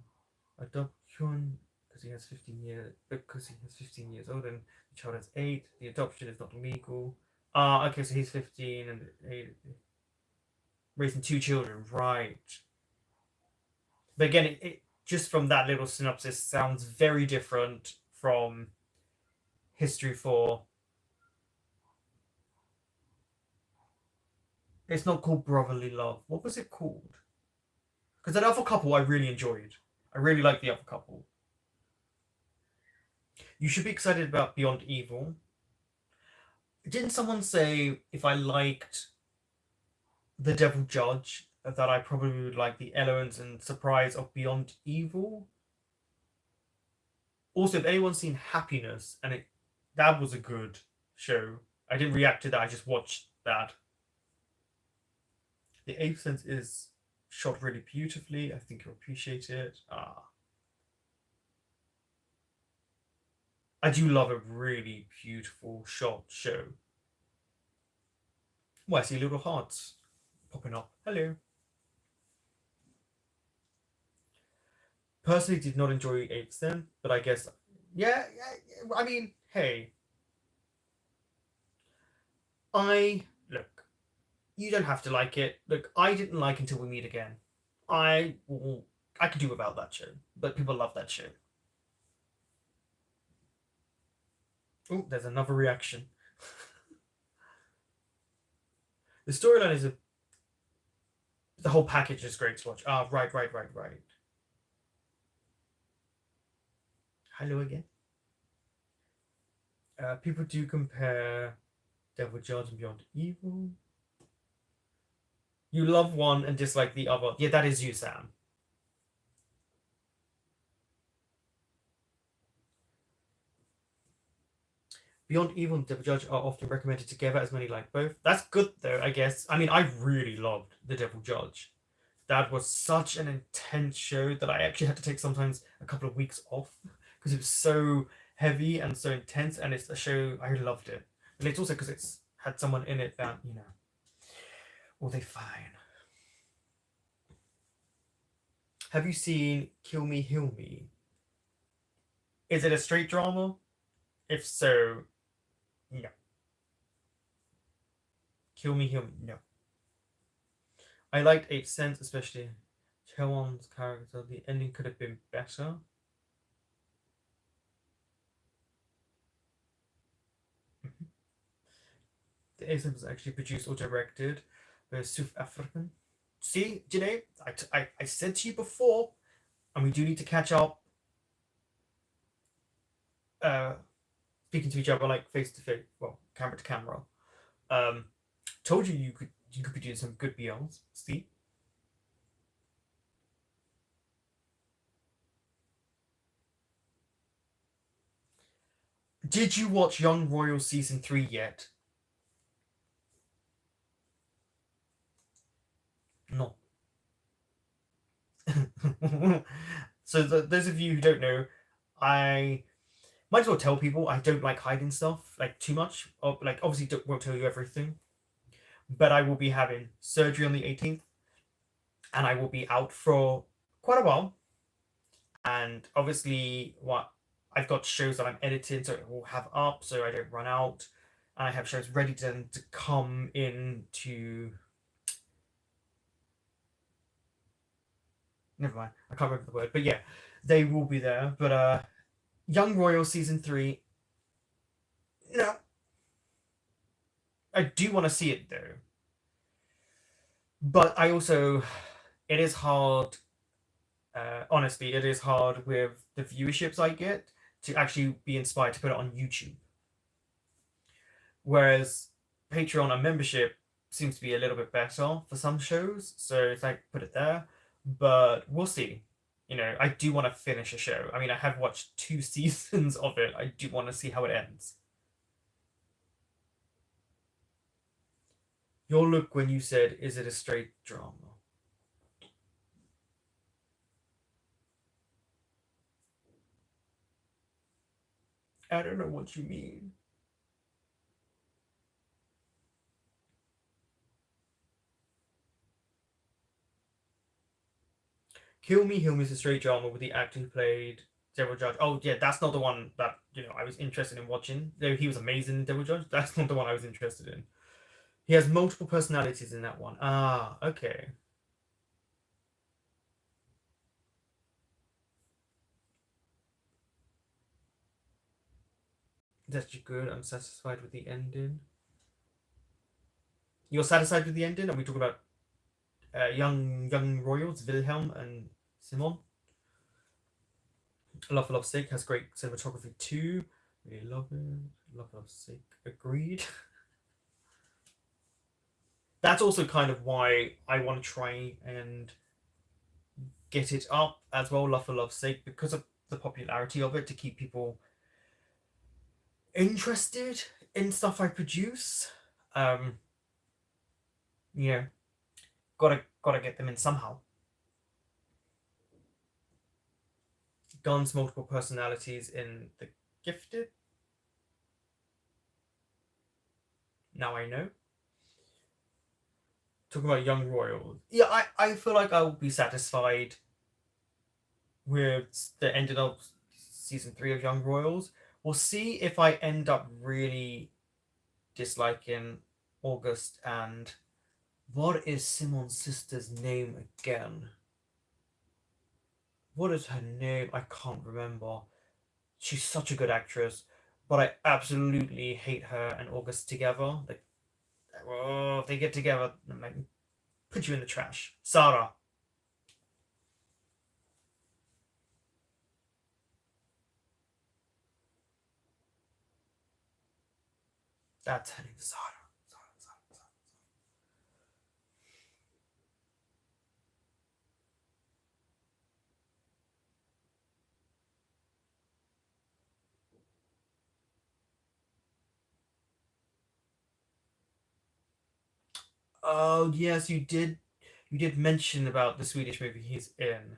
adoption because he has 15 years old and the child has 8. The adoption is not legal. Okay, so he's 15 and raising 2 children, right? But again, it just from that little synopsis sounds very different from History 4. It's not called Brotherly Love. What was it called? Because that other couple I really enjoyed. I really like the other couple. You should be excited about Beyond Evil. Didn't someone say if I liked The Devil Judge that I probably would like the elements and surprise of Beyond Evil? Also, if anyone's seen Happiness, and it that was a good show. I didn't react to that. I just watched that. The Eighth Sense is shot really beautifully. I think you'll appreciate it. I do love a really beautiful shot show. Well, I see little hearts popping up. Hello. Personally, did not enjoy Eighth Sense, but I guess, yeah. I mean, hey, I look. You don't have to like it. Look, I didn't like Until We Meet Again. I will. I could do without that show, but people love that show. Oh, there's another reaction. The storyline is the whole package is great to watch. Ah, right. Hello again. People do compare Devil Judge and Beyond Evil. You love one and dislike the other. Yeah, that is you, Sam. Beyond Evil and Devil Judge are often recommended together as many like both. That's good though, I guess. I mean, I really loved The Devil Judge. That was such an intense show that I actually had to take sometimes a couple of weeks off because it was so heavy and so intense, and it's a show I loved it. And it's also because it's had someone in it that, well, they fine. Have you seen Kill Me, Heal Me? Is it a straight drama? If so, no. Kill Me, Heal Me, no. I liked Eight Sense, especially Cheon's character. The ending could have been better. The Eight Sense was actually produced or directed by a South African. See, Janae, I said to you before, and we do need to catch up. Uh, Speaking to each other like face to face, well, camera to camera. Um, Told you could be doing some good BLs. See, did you watch Young Royal season 3 yet? No. So those of you who don't know, I might as well tell people I don't like hiding stuff like too much. Like obviously won't tell you everything, but I will be having surgery on the 18th, and I will be out for quite a while. And obviously, what I've got shows that I'm editing, so it will have up, so I don't run out. And I have shows ready to come in to. Never mind, I can't remember the word, but yeah, they will be there. But Young Royal season 3, no, I do want to see it though. But I also, it is hard. Honestly, it is hard with the viewerships I get to actually be inspired to put it on YouTube. Whereas Patreon and membership seems to be a little bit better for some shows, so it's like put it there. But we'll see. I do want to finish a show. I mean, I have watched 2 seasons of it. I do want to see how it ends. Your look when you said, "Is it a straight drama?" I don't know what you mean. Kill Me, Heal Me is a straight drama with the actor who played Devil Judge. Oh yeah, that's not the one that I was interested in watching. Though he was amazing in Devil Judge, that's not the one I was interested in. He has multiple personalities in that one. Ah, okay. That's good. I'm satisfied with the ending. You're satisfied with the ending? And we talk about young royals, Wilhelm and Simon. Love for Love's Sake has great cinematography too. Really love it. Love for Love's Sake. Agreed. That's also kind of why I want to try and get it up as well, Love for Love's Sake, because of the popularity of it, to keep people interested in stuff I produce. Um, you know, gotta get them in somehow. Guns, multiple personalities in The Gifted. Now I know. Talking about young royals. Yeah, I feel like I will be satisfied with the ending of season 3 of Young Royals. We'll see if I end up really disliking August and what is Simon's sister's name again? What is her name? I can't remember. She's such a good actress, but I absolutely hate her and August together. Like, oh, if they get together, they might put you in the trash. Sarah. That's her name. Sarah. Sarah. Oh yes, you did. You did mention about the Swedish movie he's in.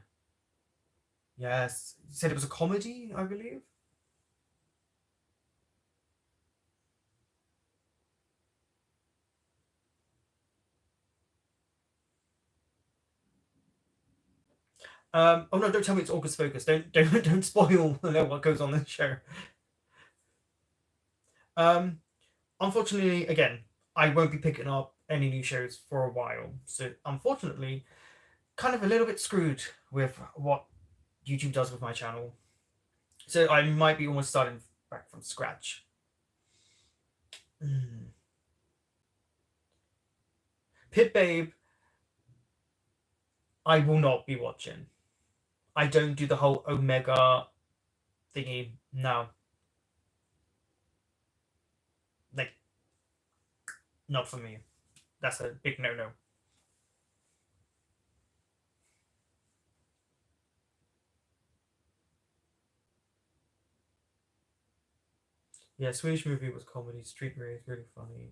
Yes, you said it was a comedy, I believe. Oh no! Don't tell me it's August Focus. Don't spoil what goes on in the show. Um, Unfortunately, again, I won't be picking up any new shows for a while. So unfortunately, kind of a little bit screwed with what YouTube does with my channel. So I might be almost starting back from scratch. Mm. Pit Babe, I will not be watching. I don't do the whole Omega thingy. No, like not for me. That's a big no. Yeah, Swedish movie was comedy. Street Race really funny.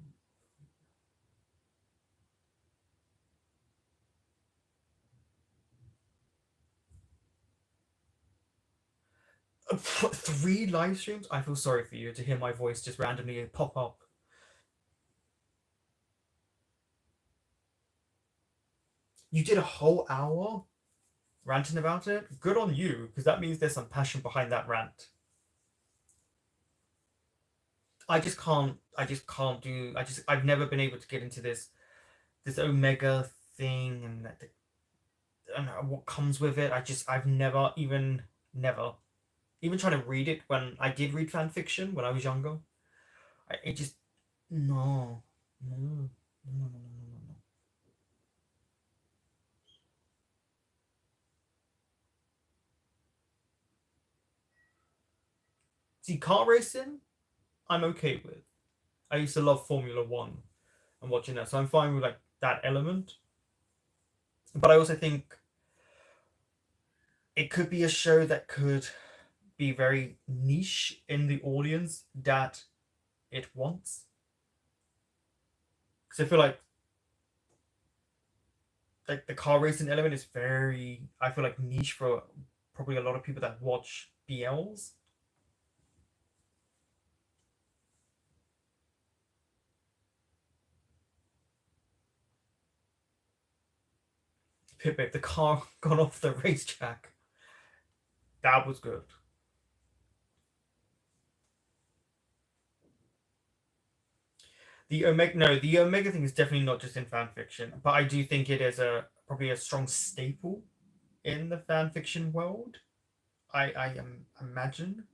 3 live streams. I feel sorry for you to hear my voice just randomly pop up. You did a whole hour ranting about it. Good on you, because that means there's some passion behind that rant. I just can't. I just can't do. I've never been able to get into this Omega thing and I don't know what comes with it. I've never even trying to read it when I did read fan fiction when I was younger. It just no, no. See, car racing, I'm okay with. I used to love Formula One and watching that, so I'm fine with like that element. But I also think it could be a show that could be very niche in the audience that it wants. Because I feel like the car racing element is very, I feel like niche for probably a lot of people that watch BLs. Pip, the car got off the racetrack. That was good. The Omega thing is definitely not just in fan fiction, but I do think it is a probably a strong staple in the fan fiction world. I imagine.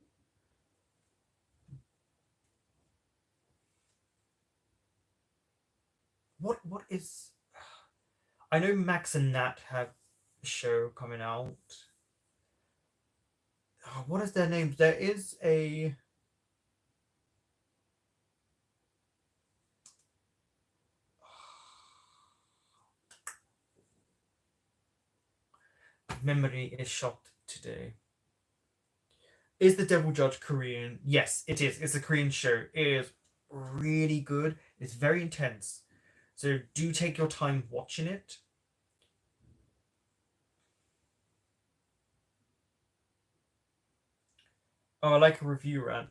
what is? I know Max and Nat have a show coming out. Oh, what is their names? There is a. Memory is shot today. Is The Devil Judge Korean? Yes, it is. It's a Korean show. It is really good. It's very intense. So do take your time watching it. Oh, I like a review rant.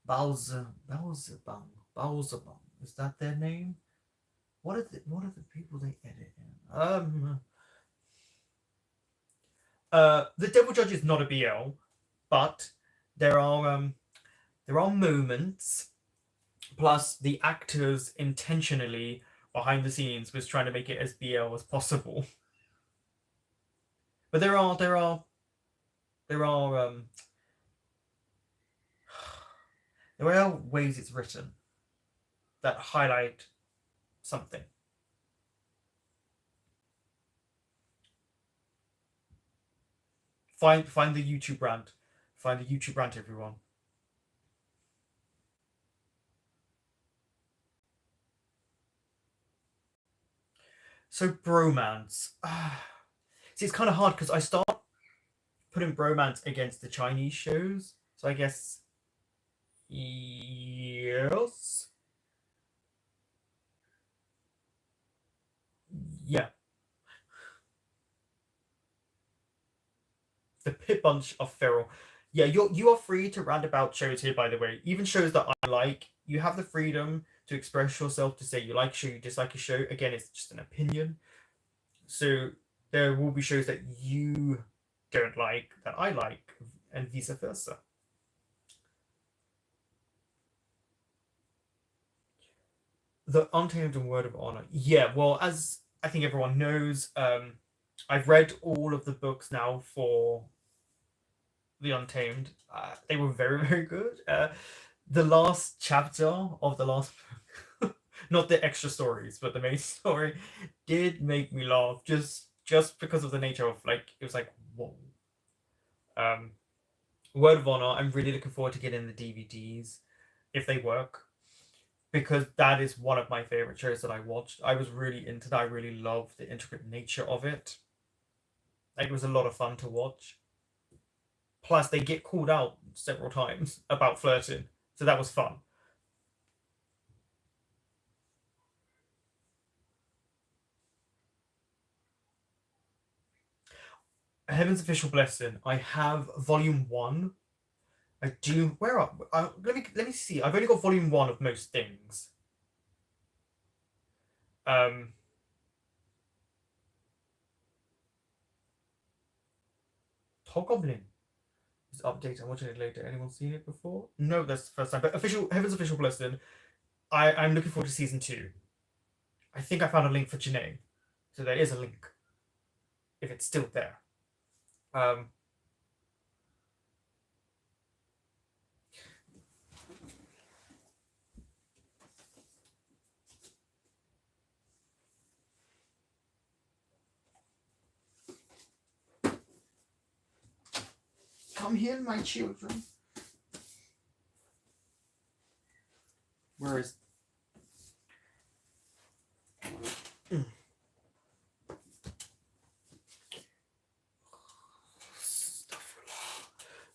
Bowser. Is that their name? What are the people they edit in? The Devil Judge is not a BL, but there are moments. Plus, the actors intentionally behind the scenes was trying to make it as BL as possible. But there are there are ways it's written that highlight something. Find the YouTube rant. Find the YouTube rant, everyone. So bromance. See, it's kind of hard because I start putting bromance against the Chinese shows. So I guess yes. Yeah. The Pit Bunch of Feral. Yeah, you are free to rant about shows here, by the way. Even shows that I like, you have the freedom to express yourself, to say you like a show, you dislike a show. Again, it's just an opinion. So there will be shows that you don't like that I like, and vice versa. The Untamed and Word of Honor. Yeah, well, as I think everyone knows, I've read all of the books now for the Untamed. They were very, very good. The last chapter of the last book, not the extra stories, but the main story, did make me laugh just because of the nature of, like, it was like, whoa. Um, Word of Honor. I'm really looking forward to getting the DVDs if they work, because that is one of my favorite shows that I watched. I was really into that. I really loved the intricate nature of it. Like, it was a lot of fun to watch. Plus, they get called out several times about flirting, so that was fun. Heaven's Official Blessing. I have Volume One. I do. Where are? Let me see. I've only got Volume One of most things. Um, Hobgoblin is update. I'm watching it later. Anyone seen it before? No, that's the first time. But official Heaven's Official Blessing. I'm looking forward to season two. I think I found a link for Janae, so there is a link if it's still there. Um, Come here, my children. Where is?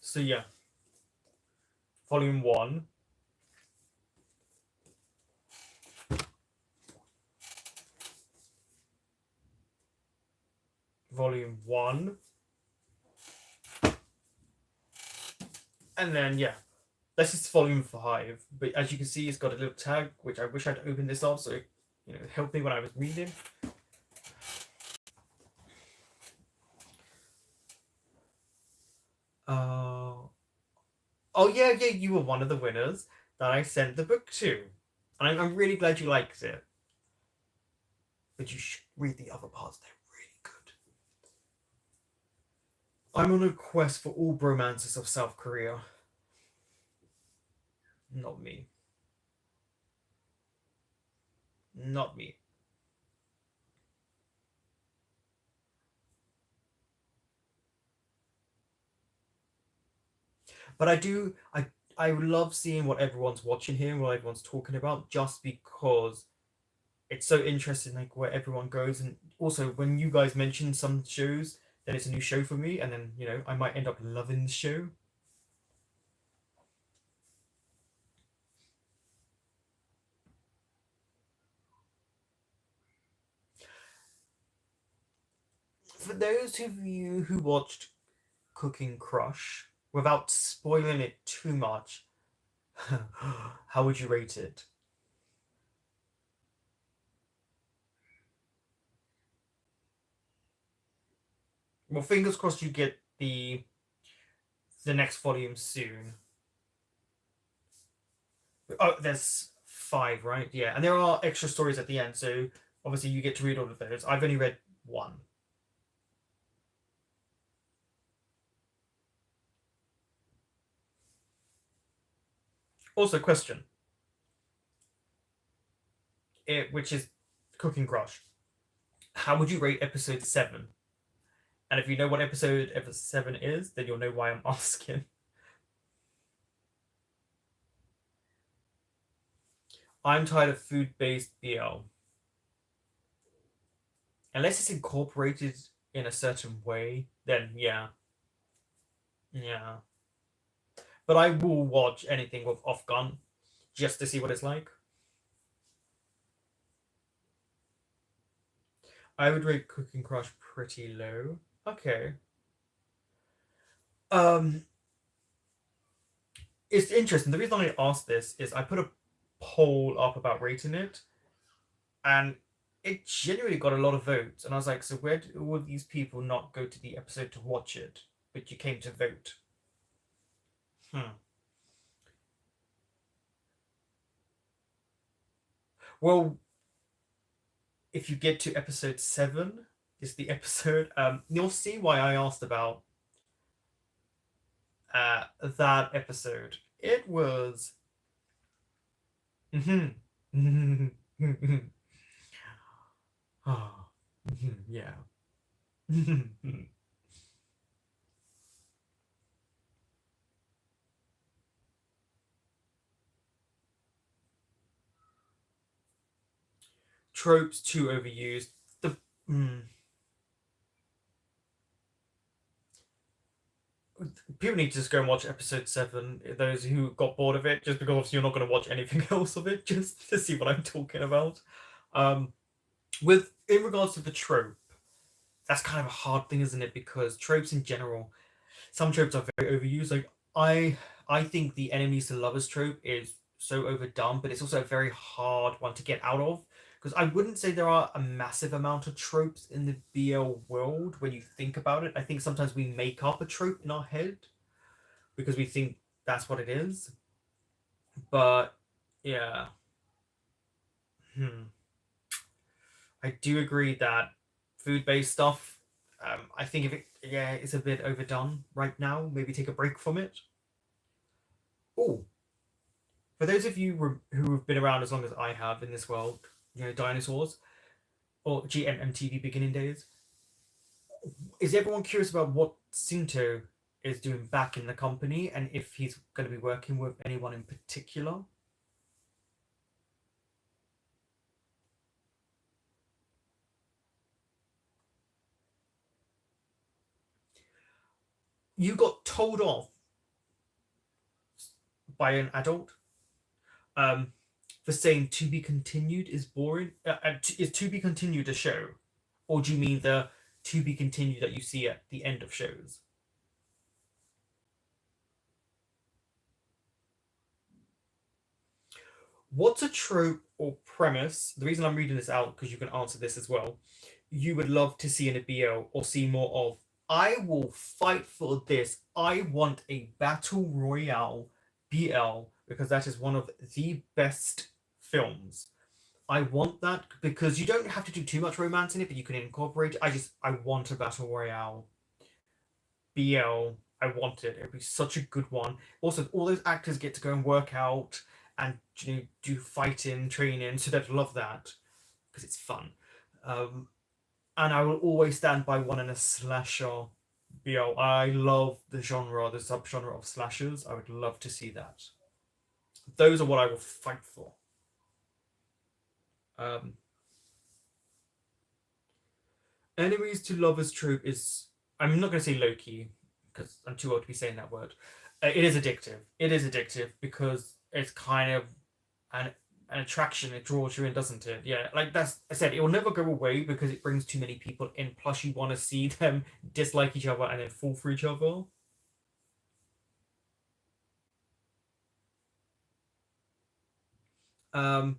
So yeah, Volume One. Volume One. And then yeah, this is Volume Five. But as you can see, it's got a little tag, which I wish I'd opened this up so it helped me when I was reading. Oh yeah, you were one of the winners that I sent the book to, and I'm really glad you liked it. But you should read the other parts; they're really good. I'm on a quest for all bromances of South Korea. Not me. not me. But I love seeing what everyone's watching here, what everyone's talking about, just because it's so interesting, like where everyone goes. And also, when you guys mention some shows, then it's a new show for me, and then I might end up loving the show. For those of you who watched Cooking Crush, without spoiling it too much, how would you rate it? Well, fingers crossed you get the next volume soon. Oh, there's five, right? Yeah, and there are extra stories at the end, so obviously you get to read all of those. I've only read one. Also, question, which is Cooking Crush. How would you rate episode 7? And if you know what episode 7 is, then you'll know why I'm asking. I'm tired of food-based BL. Unless it's incorporated in a certain way, then yeah. Yeah. But I will watch anything with Off Gun just to see what it's like. I would rate Cooking Crush pretty low. Okay. Um, it's interesting. The reason I asked this is I put a poll up about rating it, and it genuinely got a lot of votes. And I was like, so where did all these people not go to the episode to watch it, but you came to vote? Hmm. Well, if you get to episode 7, is the episode. You'll see why I asked about that episode. It was. Mhm. Oh, yeah. Tropes too overused. The mm, People need to just go and watch episode 7. Those who got bored of it, just because you're not going to watch anything else of it, just to see what I'm talking about. Um, with in regards to the trope, that's kind of a hard thing, isn't it? Because tropes in general, some tropes are very overused. Like I think the enemies to lovers trope is so overdone, but it's also a very hard one to get out of. Because I wouldn't say there are a massive amount of tropes in the BL world when you think about it. I think sometimes we make up a trope in our head because we think that's what it is. But yeah, hmm. I do agree that food-based stuff. I think if it yeah, it's a bit overdone right now. Maybe take a break from it. Oh, for those of you who have been around as long as I have in this world, dinosaurs or GMMTV beginning days, is everyone curious about what Sinto is doing back in the company and if he's going to be working with anyone in particular? You got told off by an adult um, for saying "to be continued" is boring. Is "to be continued" a show, or do you mean the "to be continued" that you see at the end of shows? What's a trope or premise? The reason I'm reading this out because you can answer this as well. You would love to see in a BL or see more of. I will fight for this. I want a battle royale BL because that is one of the best films. I want that because you don't have to do too much romance in it, but you can incorporate. I want a battle royale BL. I want it. It'd be such a good one. Also, all those actors get to go and work out and do fighting training, so they'd love that. because it's fun. Um, and I will always stand by one in a slasher BL. I love the genre, the subgenre of slashers. I would love to see that. Those are what I will fight for. Um, Enemies to lovers trope is. I'm not going to say Loki because I'm too old to be saying that word. It is addictive. It is addictive because it's kind of an an attraction. It draws you in, doesn't it? Yeah, like that's I said. It will never go away because it brings too many people in. Plus, you want to see them dislike each other and then fall for each other. Um,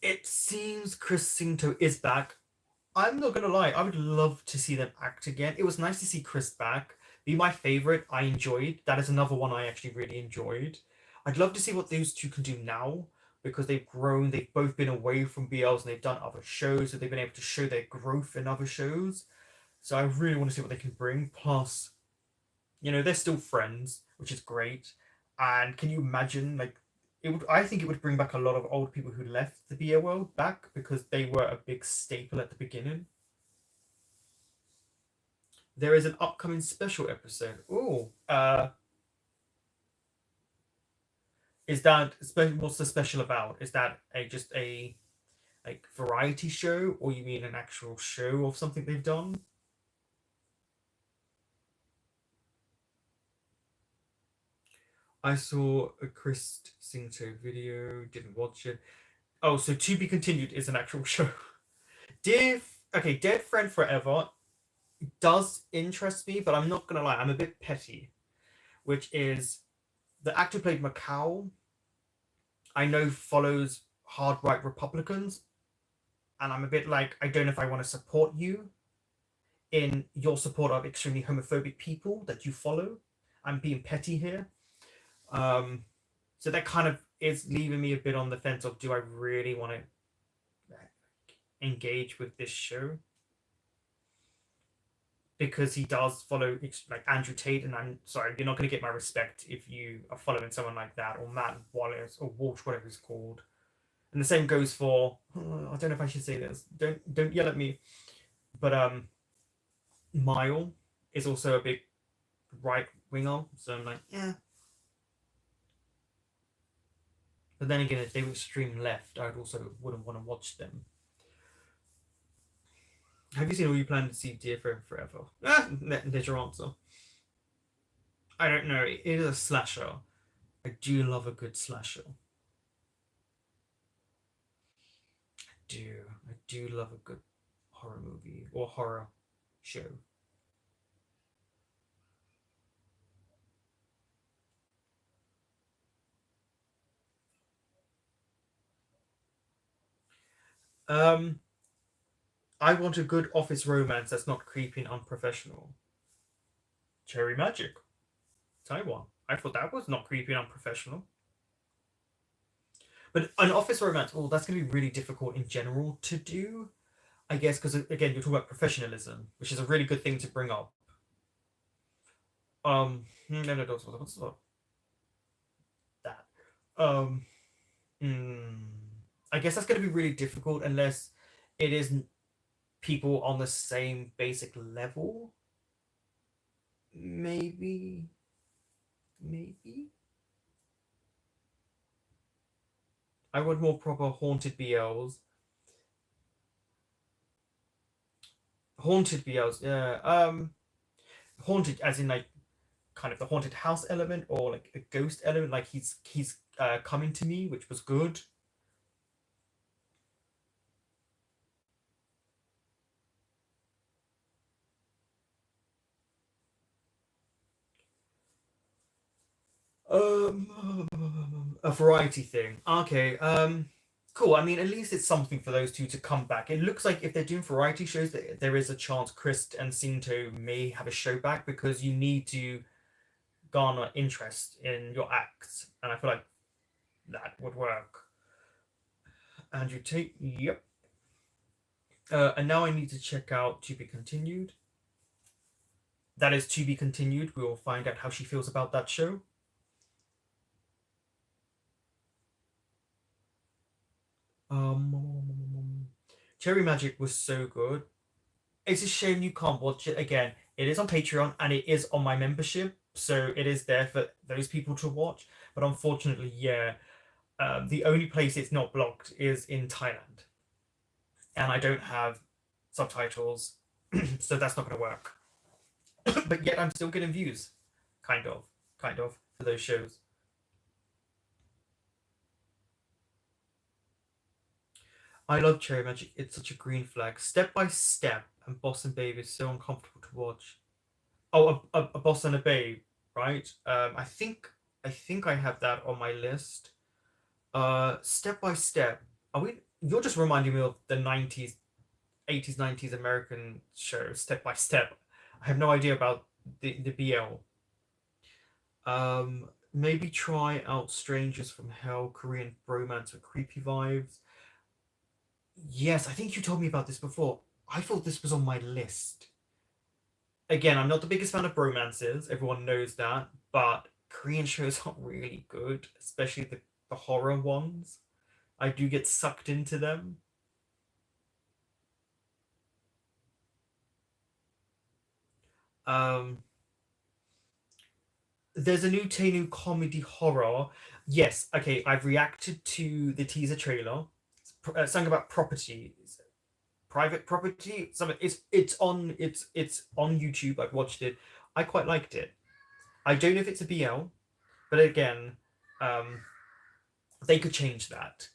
it seems Chris Cinto is back. I'm not gonna lie, I would love to see them act again. It was nice to see Chris back. Be my favorite. I enjoyed. That is another one I actually really enjoyed. I'd love to see what those two can do now because they've grown. They've both been away from BLs and they've done other shows, so they've been able to show their growth in other shows. So I really want to see what they can bring. Plus, they're still friends, which is great. And can you imagine, like, it would? I think it would bring back a lot of old people who left the BL world back because they were a big staple at the beginning. There is an upcoming special episode. Oh, is that what's the special about? Is that a just a like variety show, or you mean an actual show of something they've done? I saw a Chris Singto video, didn't watch it. Oh, so To Be Continued is an actual show. Dear, okay, Dead Friend Forever does interest me, but I'm not gonna lie, I'm a bit petty, which is the actor who played Macau. I know follows hard right Republicans, and I'm a bit like I don't know if I want to support you in your support of extremely homophobic people that you follow. I'm being petty here. Um, so that kind of is leaving me a bit on the fence of do I really want to engage with this show? Because he does follow like Andrew Tate, and I'm sorry, you're not going to get my respect if you are following someone like that, or Matt Wallace, or Walsh, whatever it's called. And the same goes for I don't know if I should say this. Don't yell at me. But Mile is also a big right winger, so I'm like, yeah. But then again, if they were extreme left, I'd also wouldn't want to watch them. Have you seen or you plan to see Dear Friend Forever? There's your answer. I don't know. It is a slasher. I do love a good slasher. I do love a good horror movie or horror show. Um, I want a good office romance that's not creepy and unprofessional. Cherry Magic, Taiwan. I thought that was not creepy and unprofessional. But an office romance, well, that's going to be really difficult in general to do, I guess, because again, you're talking about professionalism, which is a really good thing to bring up. No, no, what's that? Um, hmm, I guess that's going to be really difficult unless it is people on the same basic level. Maybe, maybe. I want more proper haunted BLs. Haunted BLs, yeah. Haunted as in like kind of the haunted house element or like a ghost element, like he's coming to me, which was good. A variety thing. Okay. Cool. I mean, at least it's something for those two to come back. It looks like if they're doing variety shows, that there is a chance Chris and Cinto may have a show back because you need to garner interest in your acts, and I feel like that would work. Andrew Tate, yep. And now I need to check out To Be Continued. That is To Be Continued. We will find out how she feels about that show. Um, Cherry Magic was so good. It's a shame you can't watch it again. It is on Patreon and it is on my membership, so it is there for those people to watch. But unfortunately, yeah, the only place it's not blocked is in Thailand, and I don't have subtitles, so that's not going to work. But yet I'm still getting views, kind of for those shows. I love Cherry Magic. It's such a green flag. Step by Step and Boss and Babe is so uncomfortable to watch. Oh, a Boss and a Babe, right? I think I have that on my list. Step by Step. Are we? You're just reminding me of the 90s, 80s, 90s American show, Step by Step. I have no idea about the BL. Maybe try out Strangers from Hell, Korean bromance with creepy vibes. Yes, I think you told me about this before. I thought this was on my list. Again, I'm not the biggest fan of bromances. Everyone knows that, but Korean shows are really good, especially the horror ones. I do get sucked into them. Um, there's a new Tainu comedy horror. Yes, okay, I've reacted to the teaser trailer. Something about property, private property. Something. It's on YouTube. I've watched it. I quite liked it. I don't know if it's a BL, but again, um, they could change that.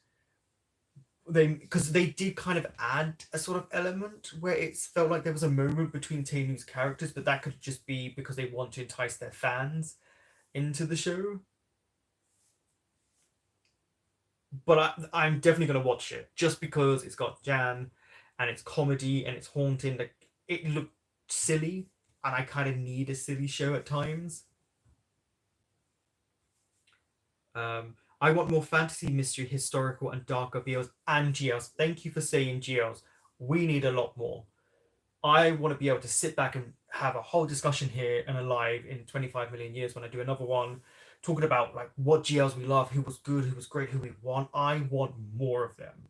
Because they did kind of add a sort of element where it felt like there was a moment between Tainu's characters, but that could just be because they want to entice their fans into the show. But I'm definitely gonna watch it just because it's got Jan, and it's comedy and it's haunting. Like it looked silly, and I kind of need a silly show at times. I want more fantasy, mystery, historical, and darker BLs and GLs. Thank you for saying GLs. We need a lot more. I want to be able to sit back and have a whole discussion here and alive in 25 million years when I do another one, talking about like what GLs we love, who was good, who was great, who we want. I want more of them.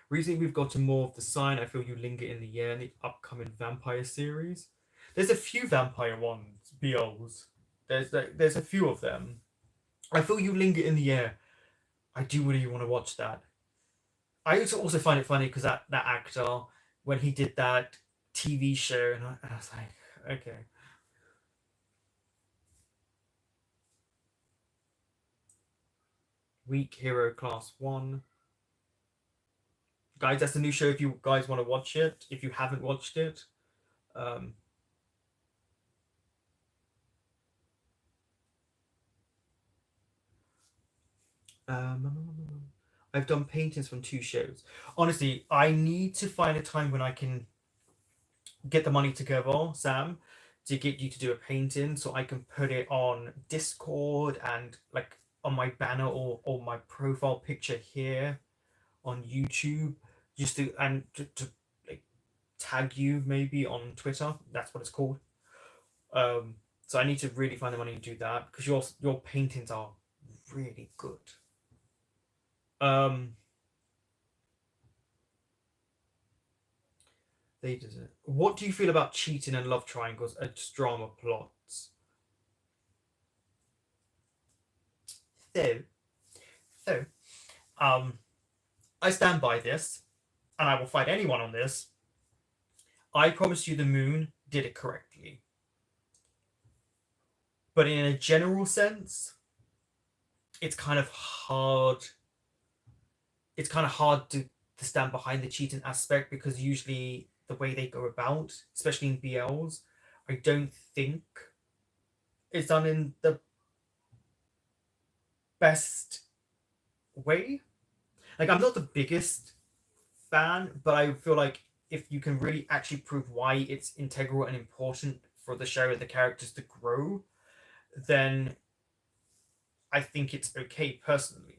Recently, we've got to more of the sign. I feel you linger in the air in the upcoming vampire series. There's a few vampire ones, BLs. There's a few of them. I feel you linger in the air. I do really want to watch that. I also find it funny because that actor, when he did that TV show, and I was like, okay. Weak Hero Class 1. Guys, that's the new show if you guys want to watch it. If you haven't watched it. Um, I've done paintings from two shows. Honestly, I need to find a time when I can get the money together, Sam, to get you to do a painting so I can put it on Discord and like on my banner or my profile picture here on YouTube, just to like tag you maybe on Twitter. That's what it's called. Um, so I need to really find the money to do that because your paintings are really good. Um, they did it. What do you feel about cheating and love triangles as drama plots? So, so, um, I stand by this, and I will fight anyone on this. I promise you, the moon did it correctly, but in a general sense, it's kind of hard. It's kind of hard to stand behind the cheating aspect because usually the way they go about, especially in BLs, I don't think it's done in the best way. Like I'm not the biggest fan, but I feel like if you can really actually prove why it's integral and important for the show and the characters to grow, then I think it's okay personally.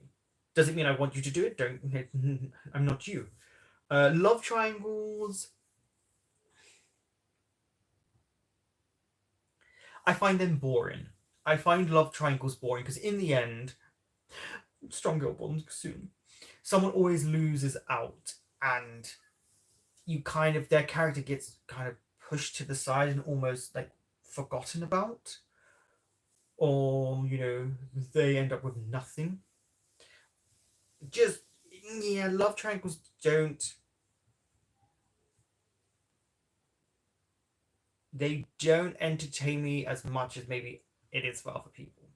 Doesn't mean I want you to do it. Don't. I'm not you. Love triangles. I find them boring. I find love triangles boring because in the end, strong girl bonds soon. Someone always loses out, and you kind of their character gets kind of pushed to the side and almost like forgotten about, or they end up with nothing. Just yeah, love triangles don't entertain me as much as maybe it is for other people.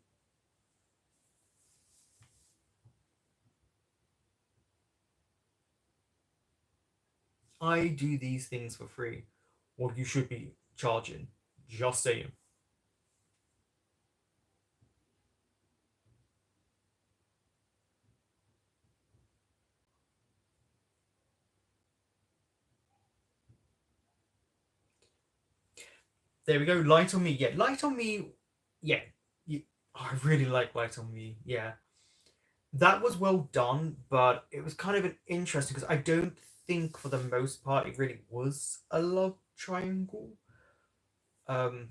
I do these things for free. What you should be charging. Just saying. There we go. Light on Me. Yeah, Light on Me. Yeah, you, I really like Light on Me. Yeah, that was well done, but it was kind of an interesting because I don't think for the most part it really was a love triangle. Um,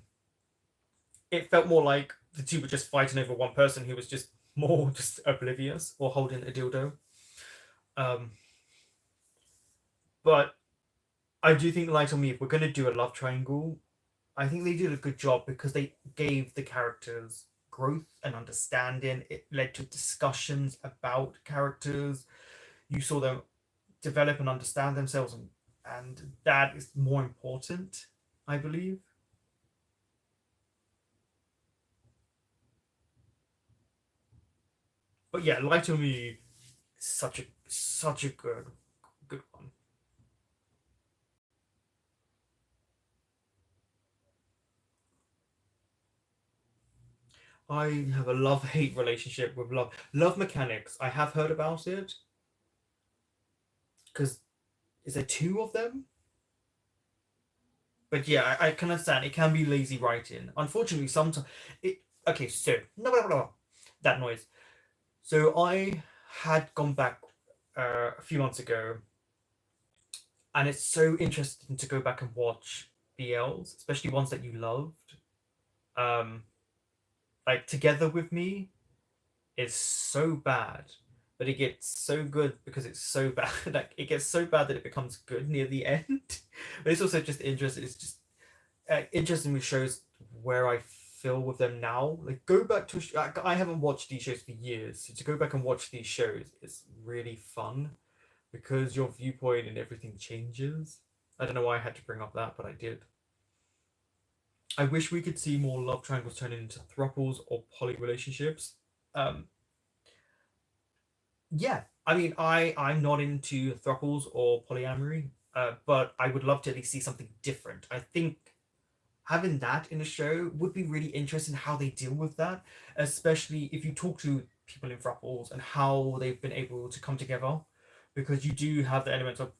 it felt more like the two were just fighting over one person who was just more just oblivious or holding a dildo. Um, but I do think Light on Me, if we're gonna do a love triangle, I think they did a good job because they gave the characters growth and understanding. It led to discussions about characters. You saw them develop and understand themselves, and that is more important, I believe. But yeah, Light on Me, such a good one. I have a love hate relationship with love mechanics. I have heard about it because is there two of them? But yeah, I can understand it can be lazy writing. Unfortunately, sometimes it. Okay, so no, no, no, no, that noise. So I had gone back a few months ago, and it's so interesting to go back and watch BLs, especially ones that you loved. Um, like Together with Me is so bad, but it gets so good because it's so bad. Like it gets so bad that it becomes good near the end. But it's also just interesting. It's just interestingly shows where I feel with them now. Like go back to I haven't watched these shows for years, so to go back and watch these shows is really fun because your viewpoint and everything changes. I don't know why I had to bring up that, but I did. I wish we could see more love triangles turning into thruples or poly relationships. Um, yeah, I mean, I'm not into thruples or polyamory, but I would love to at least see something different. I think having that in a show would be really interesting how they deal with that, especially if you talk to people in thruples and how they've been able to come together, because you do have the element of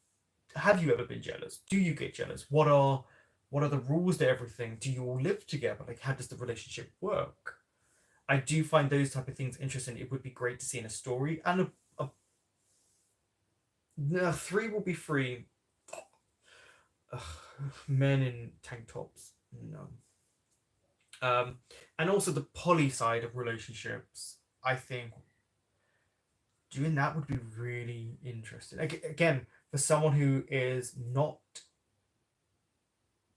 have you ever been jealous? Do you get jealous? What are the rules to everything? Do you all live together? Like how does the relationship work? I do find those type of things interesting. It would be great to see in a story, and no, three will be free. Ugh, men in tank tops. No. And also the poly side of relationships. I think doing that would be really interesting. Again, for someone who is not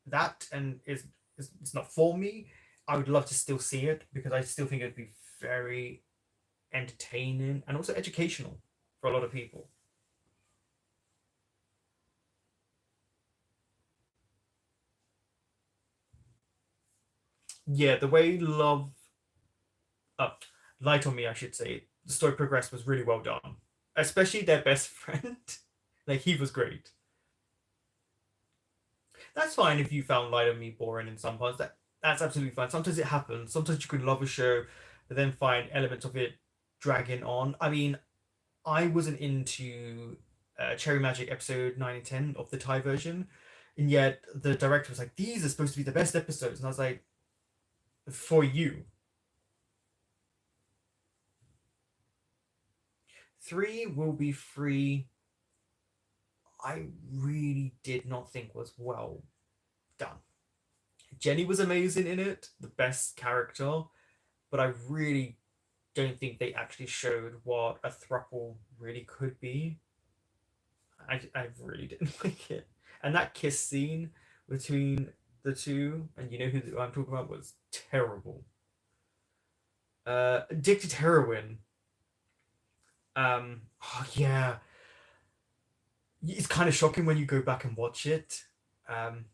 that and is it's not for me, I would love to still see it because I still think it'd be very entertaining and also educational for a lot of people. Yeah, the way love uh, Light on Me, I should say, the story progressed was really well done. Especially their best friend. Like he was great. That's fine if you found Light on Me boring in some parts. That's absolutely fine. Sometimes it happens. Sometimes you can love a show, but then find elements of it dragging on. I mean, I wasn't into Cherry Magic episode 9 and 10 of the Thai version, and yet the director was like, "These are supposed to be the best episodes," and I was like, "For you." Three will be free. I really did not think was well done. Jenny was amazing in it, the best character, but I really don't think they actually showed what a thruple really could be. I really didn't like it. And that kiss scene between the two, and you know who I'm talking about, was terrible. Addicted Heroin. Oh yeah, it's kind of shocking when you go back and watch it. Um,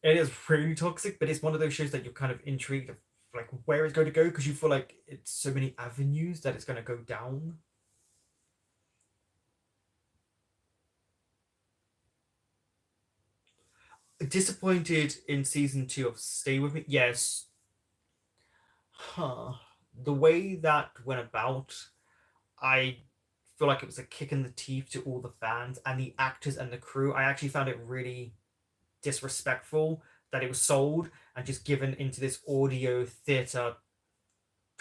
it is really toxic, but it's one of those shows that you're kind of intrigued of like where it's going to go because you feel like it's so many avenues that it's going to go down. Disappointed in season two of Stay With Me. Yes, huh. The way that went about, I feel like it was a kick in the teeth to all the fans and the actors and the crew. I actually found it really disrespectful that it was sold and just given into this audio theatre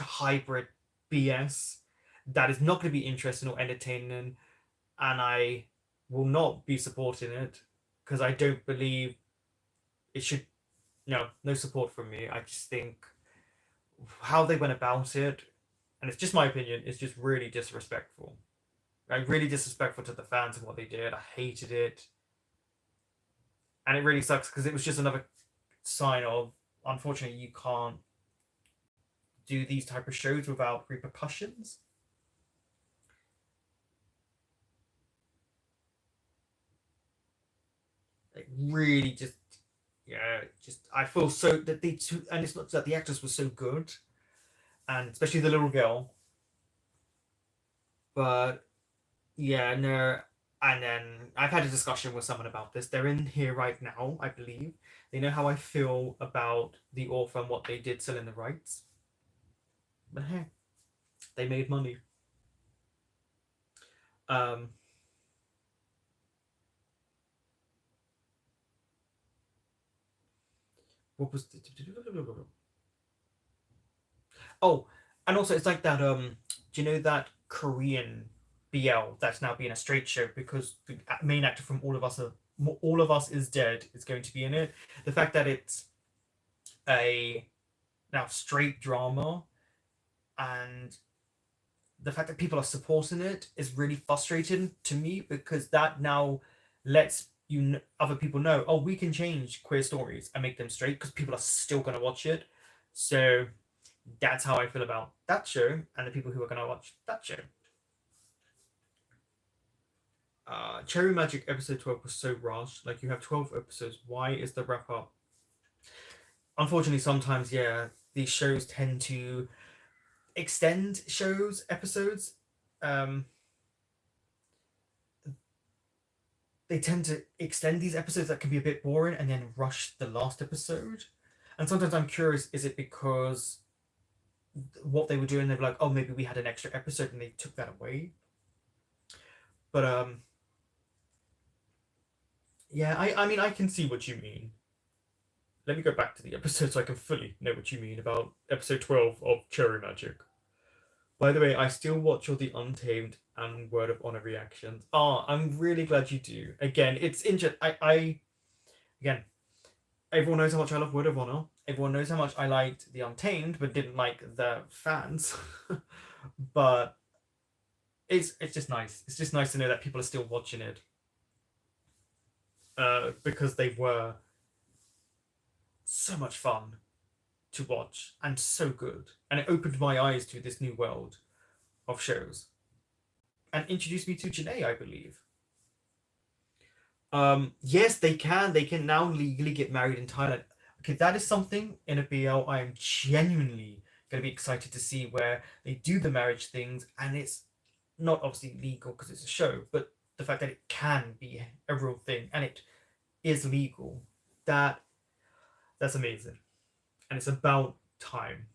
hybrid BS that is not going to be interesting or entertaining, and I will not be supporting it because I don't believe it should. No, no support from me. I just think how they went about it, and it's just my opinion, is just really disrespectful. Like really disrespectful to the fans and what they did. I hated it, and it really sucks because it was just another sign of unfortunately you can't do these type of shows without repercussions. Like really just yeah, just I feel so that they two, and it's not that the actors were so good, and especially the little girl, but yeah, no. And then I've had a discussion with someone about this. They're in here right now, I believe. They know how I feel about the author and what they did selling the rights. But hey, they made money. Um, what was the... Oh, and also it's like that. Do you know that Korean BL that's now being a straight show because the main actor from All of Us is Dead is going to be in it. The fact that it's a now straight drama and the fact that people are supporting it is really frustrating to me because that now lets other people know, oh, we can change queer stories and make them straight because people are still going to watch it. So that's how I feel about that show and the people who are going to watch that show. Cherry Magic episode 12 was so rushed. Like, you have 12 episodes. Why is the wrap up? Unfortunately, sometimes, yeah, these shows tend to extend shows, episodes. Um, they tend to extend these episodes that can be a bit boring and then rush the last episode. And sometimes I'm curious, is it because what they were doing, they were like, oh, maybe we had an extra episode and they took that away? But yeah, I mean, I can see what you mean. Let me go back to the episode so I can fully know what you mean about episode 12 of Cherry Magic. By the way, I still watch all the Untamed and Word of Honor reactions. Oh, I'm really glad you do. Again, it's interesting. Again, everyone knows how much I love Word of Honor. Everyone knows how much I liked the Untamed, but didn't like the fans. But it's just nice. It's just nice to know that people are still watching it. Because they were so much fun to watch and so good. And it opened my eyes to this new world of shows and introduced me to Janae, I believe. Yes, they can. They can now legally get married in Thailand. Okay, that is something in a BL I am genuinely going to be excited to see where they do the marriage things and it's not obviously legal because it's a show, but the fact that it can be a real thing and it is legal, that that's amazing. And it's about time.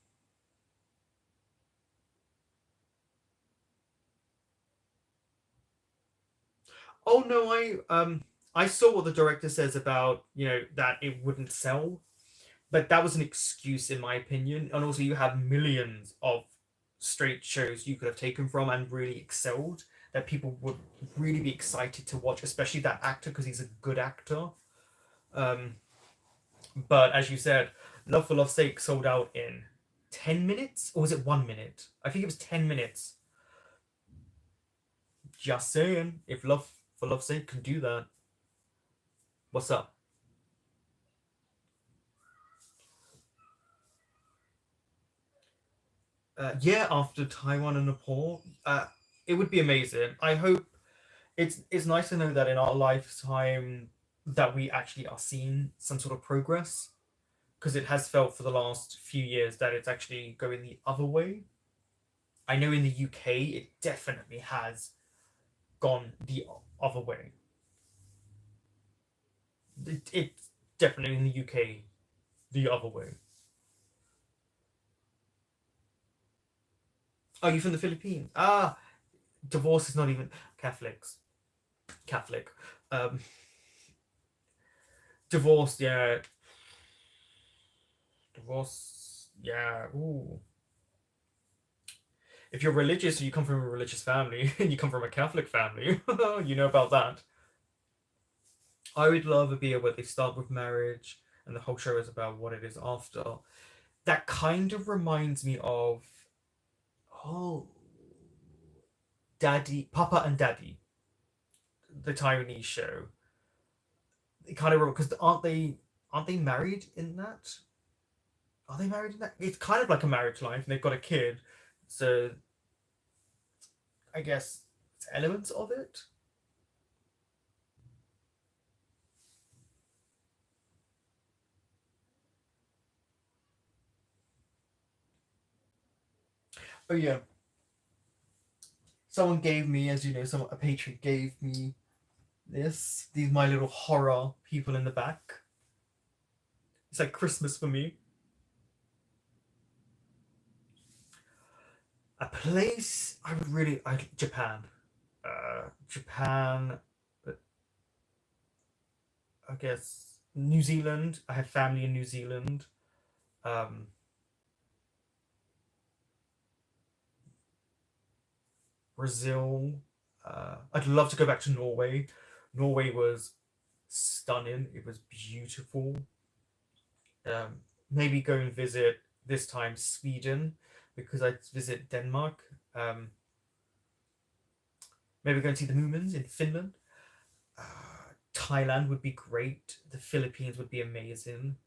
Oh no, I saw what the director says about, that it wouldn't sell, but that was an excuse in my opinion. And also you have millions of straight shows you could have taken from and really excelled that people would really be excited to watch, especially that actor because he's a good actor. Um, but as you said, Love for Love's Sake sold out in 10 minutes, or was it 1 minute? I think it was 10 minutes. Just saying, if Love For love's sake, can do that. What's up? Yeah, after Taiwan and Nepal, it would be amazing. I hope it's nice to know that in our lifetime that we actually are seeing some sort of progress, because it has felt for the last few years that it's actually going the other way. I know in the UK it definitely has gone the other way. It's definitely in the UK the other way. Are you from the Philippines? Ah, divorce is not even Catholics. Catholic. Um, divorce, yeah. Divorce, yeah. Ooh. If you're religious, you come from a religious family, and you come from a Catholic family, you know about that. I would love a beer where they start with marriage, and the whole show is about what it is after. That kind of reminds me of oh, Daddy, Papa and Daddy, the Taiwanese show. It kind of because aren't they married in that? Are they married in that? It's kind of like a marriage life, and they've got a kid, so I guess it's elements of it. Oh yeah, someone gave me, as you know, some a patron gave me these my little horror people in the back. It's like Christmas for me. A place I would really, Japan. Japan, but I guess New Zealand. I have family in New Zealand. Um, Brazil. I'd love to go back to Norway. Norway was stunning. It was beautiful. Maybe go and visit this time Sweden because I'd visit Denmark. Um, Maybe go and see the Moomins in Finland. Thailand would be great. The Philippines would be amazing.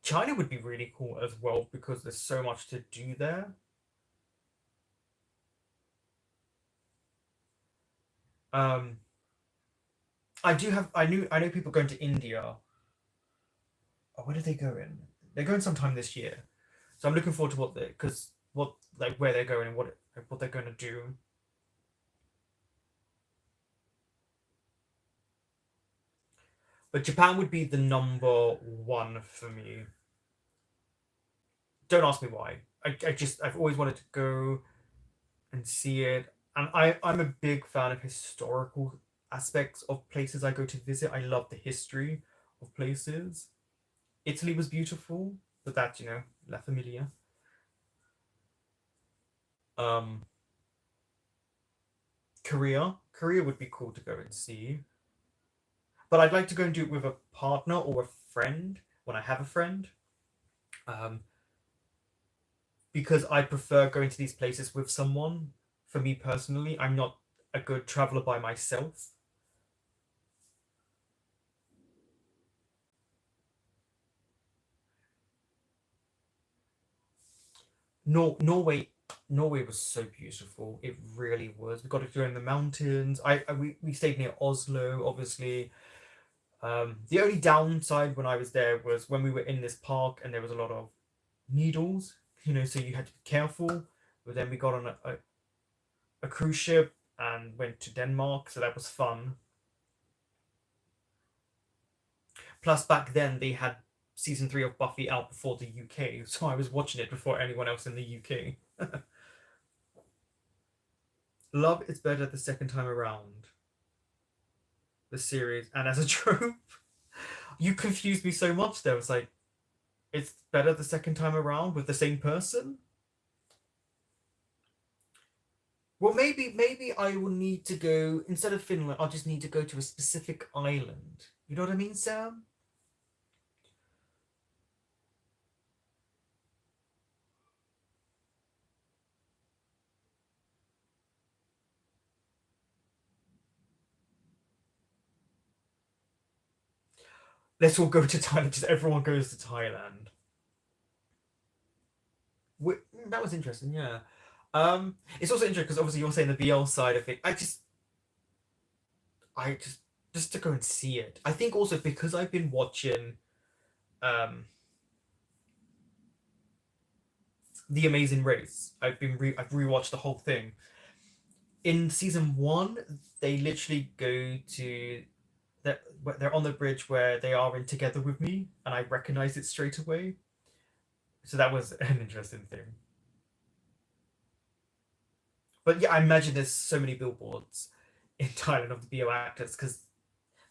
China would be really cool as well because there's so much to do there. Um, I know people going to India. Oh, where did they go in? They're going sometime this year, so I'm looking forward to what like where they're going and what they're going to do. But Japan would be the number one for me. Don't ask me why. I've always wanted to go and see it. And I'm a big fan of historical aspects of places I go to visit. I love the history of places. Italy was beautiful, but that, La Familia. Um, Korea would be cool to go and see. But I'd like to go and do it with a partner or a friend when I have a friend. Um, because I prefer going to these places with someone. For me personally, I'm not a good traveler by myself. Norway, Norway was so beautiful. It really was. We got to go in the mountains. We stayed near Oslo, obviously. The only downside when I was there was when we were in this park and there was a lot of needles. So you had to be careful. But then we got on a cruise ship and went to Denmark, so that was fun. Plus, back then they had season 3 of Buffy out before the UK, so I was watching it before anyone else in the UK. Love is better the second time around. The series, and as a trope, you confused me so much. There was like, it's better the second time around with the same person. Well, maybe I will need to go instead of Finland. I'll just need to go to a specific island. You know what I mean, Sam? Let's all go to Thailand. Just everyone goes to Thailand. That was interesting, yeah. It's also interesting because obviously you're saying the BL side of it. I just to go and see it. I think also because I've been watching um The Amazing Race. I've rewatched the whole thing. In season one, they literally go to they're on the bridge where they are in Together with Me, and I recognized it straight away. So that was an interesting thing. But yeah, I imagine there's so many billboards in Thailand of the BO actors because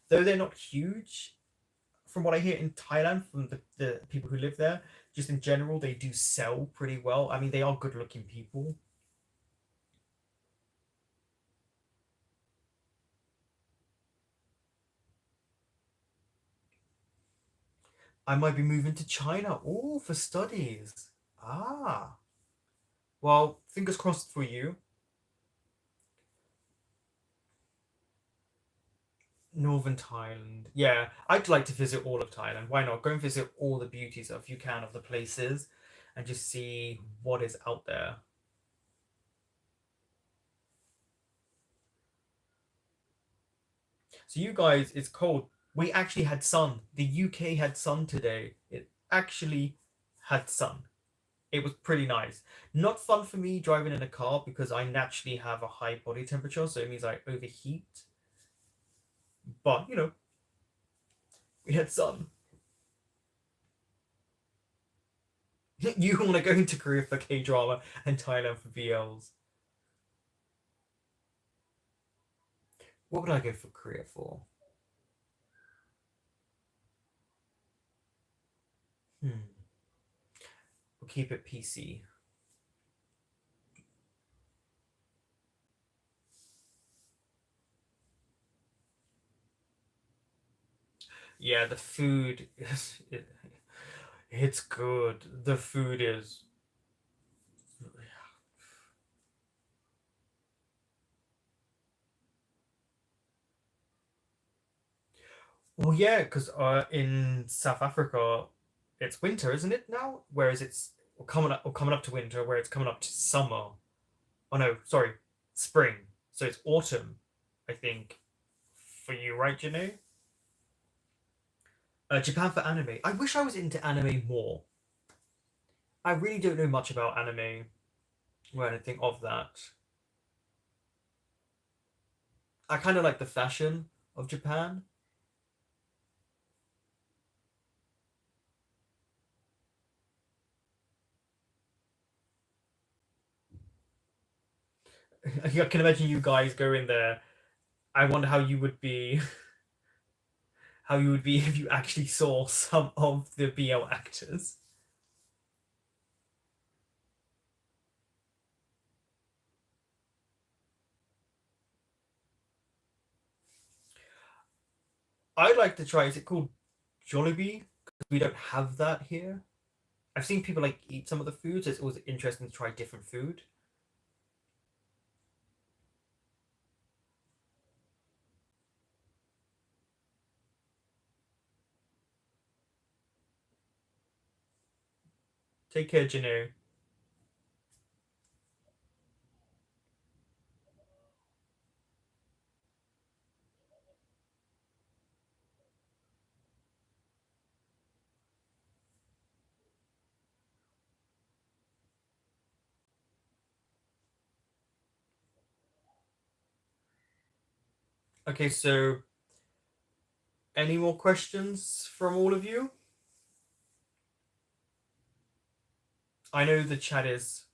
though they're not huge, from what I hear in Thailand from the people who live there, just in general, they do sell pretty well. I mean, they are good looking people. I might be moving to China. Oh, for studies. Ah, well, fingers crossed for you. Northern Thailand. Yeah, I'd like to visit all of Thailand. Why not? Go and visit all the beauties if you can of the places and just see what is out there. So you guys, it's cold. We actually had sun. The UK had sun today. It actually had sun. It was pretty nice. Not fun for me driving in a car because I naturally have a high body temperature, so it means I overheat. But we had sun. You want to go into Korea for K drama and Thailand for BLs. What would I go for Korea for? Hmm. We'll keep it PC. Yeah, the food is it's good. The food is well, yeah, because in South Africa, it's winter, isn't it now? Whereas it's coming up to winter, where it's coming up to summer. Oh no, sorry, spring. So it's autumn, I think, for you, right, Janae? Japan for anime. I wish I was into anime more. I really don't know much about anime or anything of that. I kind of like the fashion of Japan. I can imagine you guys go in there. I wonder how you would be if you actually saw some of the BL actors. I'd like to try. Is it called Jollibee? Because we don't have that here. I've seen people like eat some of the foods. It's always interesting to try different food. Take care, Janu. Okay, so any more questions from all of you? I know the chat is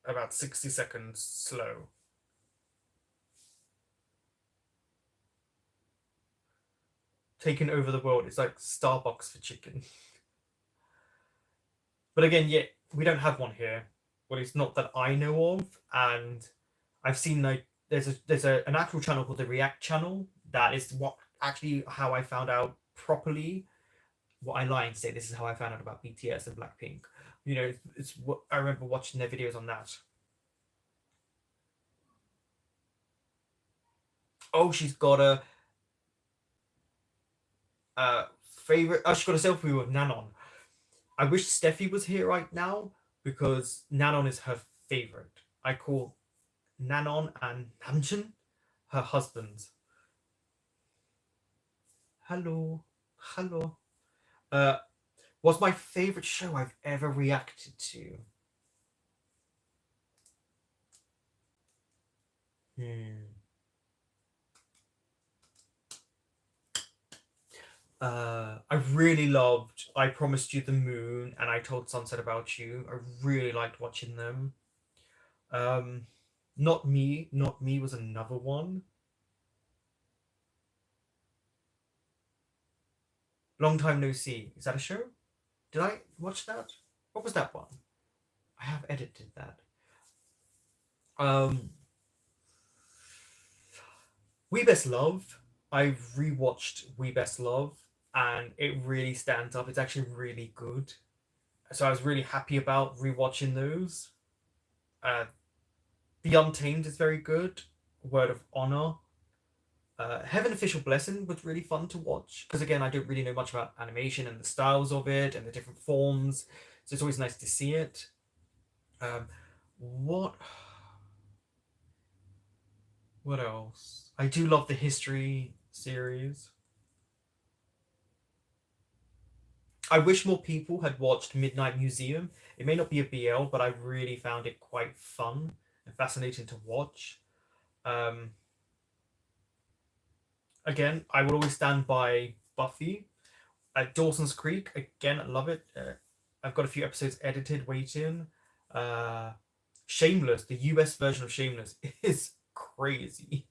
about 60 seconds slow. Taking over the world. It's like Starbucks for chicken. But again, yeah, we don't have one here. Well, it's not that I know of, and I've seen like an actual channel called the React channel. That is what actually how I found out properly. What I lie and say this is how I found out about BTS and Blackpink. It's what I remember watching their videos on that. Oh, she's got a favorite. Oh, she got a selfie with Nanon. I wish Steffi was here right now because Nanon is her favorite. I call Nanon and Namjoon her husbands. Hello, hello. Uh, what's my favorite show I've ever reacted to? Hmm. I really loved I Promised You the Moon and I Told Sunset About You. I really liked watching them. Um, Not Me was another one. Long Time No See. Is that a show? Did I watch that? What was that one? I have edited that. Um, We Best Love. I've rewatched We Best Love and it really stands up. It's actually really good. So I was really happy about rewatching those. Uh, The Untamed is very good. Word of Honor. Heaven Official Blessing was really fun to watch because again I don't really know much about animation and the styles of it and the different forms, so it's always nice to see it. Um, what what else? I do love the history series. I wish more people had watched Midnight Museum. It may not be a BL, but I really found it quite fun and fascinating to watch. Um, Again, I would always stand by Buffy. Dawson's Creek, again, I love it. I've got a few episodes edited, waiting. Uh, Shameless, the US version of Shameless, is crazy.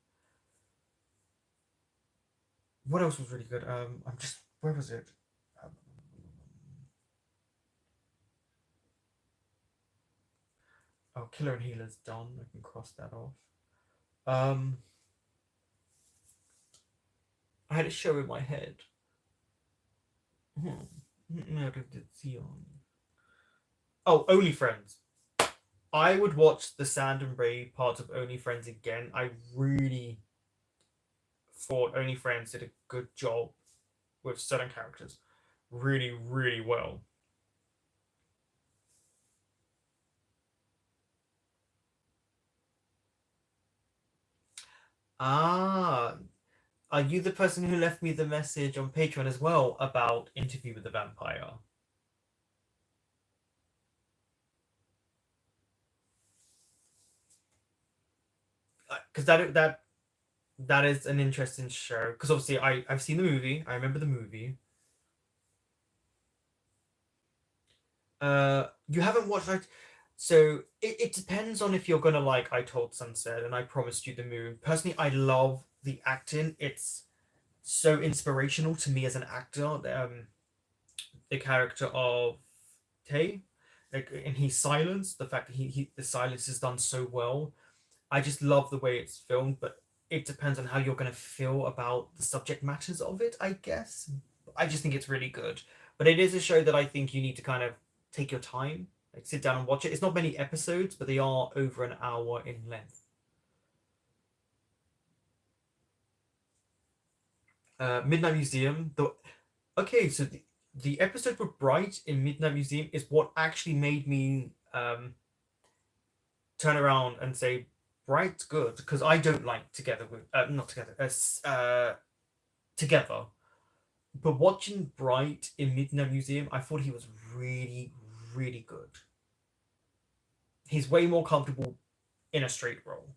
What else was really good? I'm just where was it? Um, oh, Killer and Healer's done. I can cross that off. Um, I had a show in my head. Hmm. No, did see on. Oh, Only Friends. I would watch the Sand and Ray part of Only Friends again. I really thought Only Friends did a good job with certain characters really, really well. Ah, are you the person who left me the message on Patreon as well about Interview with the Vampire? Because that is an interesting show. Because obviously I've seen the movie. I remember the movie. You haven't watched like so it depends on if you're gonna like I Told Sunset and I Promised You the Moon. Personally, I love the acting. It's so inspirational to me as an actor. The character of Tay, like in his silence, the fact that the silence is done so well. I just love the way it's filmed, but it depends on how you're gonna feel about the subject matters of it, I guess. I just think it's really good. But it is a show that I think you need to kind of take your time, like sit down and watch it. It's not many episodes, but they are over an hour in length. Midnight Museum. Okay, so the episode with Bright in Midnight Museum is what actually made me turn around and say Bright's good because I don't like Together with not Together Together. But watching Bright in Midnight Museum, I thought he was really, really good. He's way more comfortable in a straight role.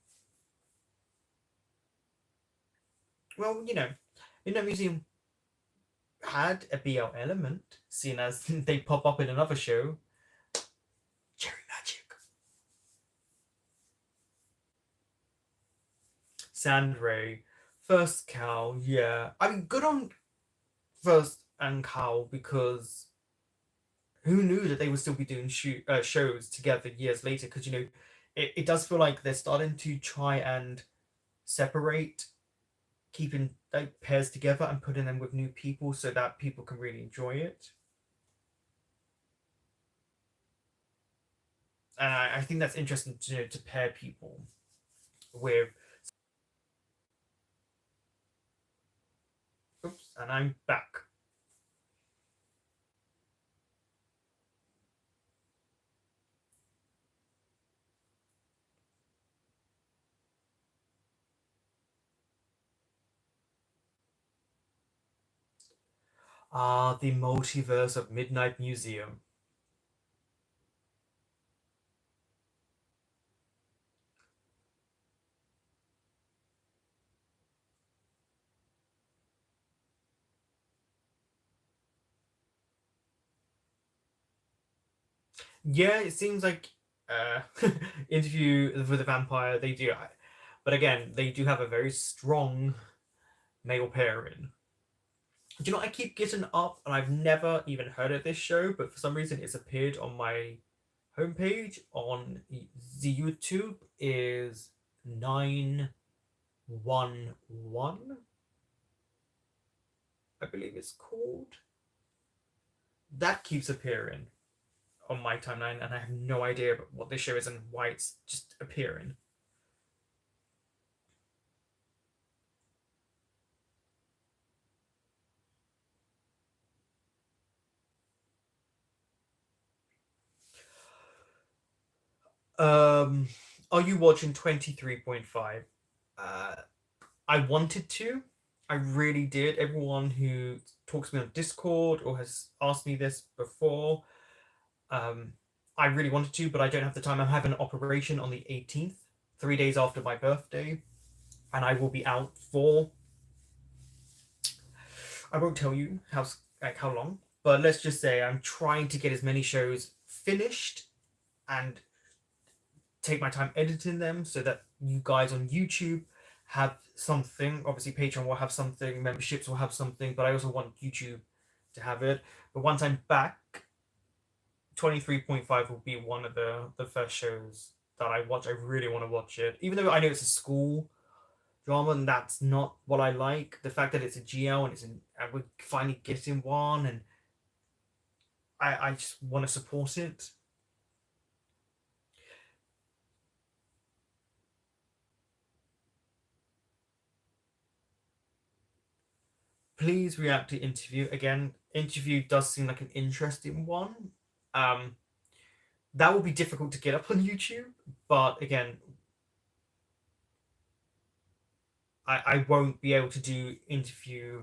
Well, Midnight Museum had a BL element, seen as they pop up in another show, Cherry Magic. Sandray, First Cow, yeah. I mean, good on First and Cow because who knew that they would still be doing shows together years later? Because it does feel like they're starting to try and separate, keeping like pairs together and putting them with new people so that people can really enjoy it. And I think that's interesting to pair people with. Oops, and I'm back. Ah, the multiverse of Midnight Museum. Yeah, it seems like uh Interview with the Vampire, they do, but again, they do have a very strong male pairing. Do you know, I keep getting up and I've never even heard of this show, but for some reason it's appeared on my homepage on the YouTube is 911, I believe it's called. That keeps appearing on my timeline, and I have no idea what this show is and why it's just appearing. Um, are you watching 23.5? Uh, I wanted to. I really did. Everyone who talks to me on Discord or has asked me this before, um, I really wanted to, but I don't have the time. I'm having an operation on the 18th, 3 days after my birthday, and I will be out for. I won't tell you how long, but let's just say I'm trying to get as many shows finished and take my time editing them so that you guys on YouTube have something. Obviously, Patreon will have something, memberships will have something, but I also want YouTube to have it. But once I'm back, 23.5 will be one of the first shows that I watch. I really want to watch it, even though I know it's a school drama and that's not what I like. The fact that it's a GL and we're finally getting one, and I just want to support it. Please react to Interview. Again, Interview does seem like an interesting one. Um, that will be difficult to get up on YouTube, but again, I won't be able to do Interview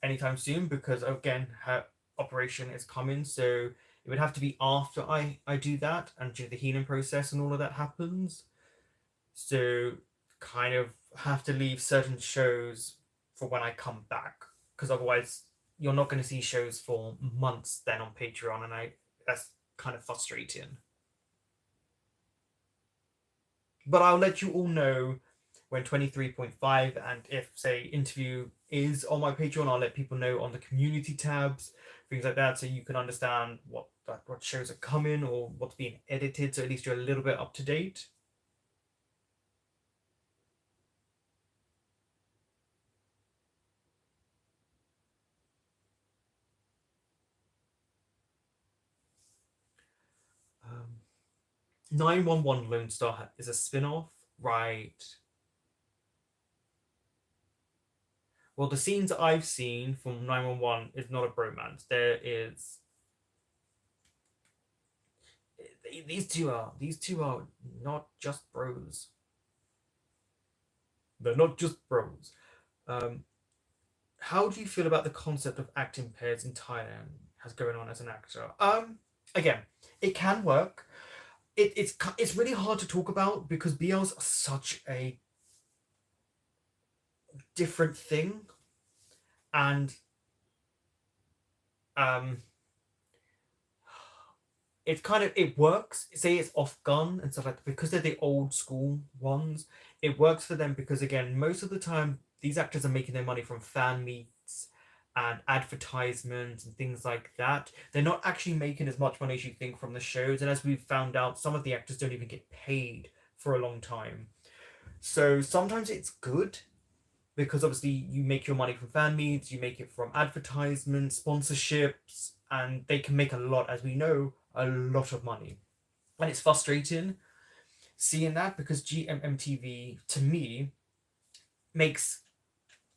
anytime soon because again, her operation is coming, so it would have to be after I do that and do the healing process and all of that happens. So kind of have to leave certain shows for when I come back because otherwise you're not going to see shows for months then on Patreon, and I that's kind of frustrating. But I'll let you all know when 23.5, and if say Interview is on my Patreon, I'll let people know on the community tabs, things like that, so you can understand what shows are coming or what's being edited, so at least you're a little bit up to date. 911 Lone Star is a spin-off, right? Well, the scenes I've seen from 911 is not a bromance. There is these two are not just bros. They're not just bros. Um, how do you feel about the concept of acting pairs in Thailand has going on as an actor? Again, it can work. It's really hard to talk about because BLs are such a different thing, and um, it's kind of it works. Say it's off gun and stuff like that because they're the old school ones. It works for them because again, most of the time these actors are making their money from fan meets and advertisements and things like that. They're not actually making as much money as you think from the shows. And as we've found out, some of the actors don't even get paid for a long time. So sometimes it's good because obviously you make your money from fan meets, you make it from advertisements, sponsorships, and they can make a lot, as we know, a lot of money. And it's frustrating seeing that because GMMTV to me makes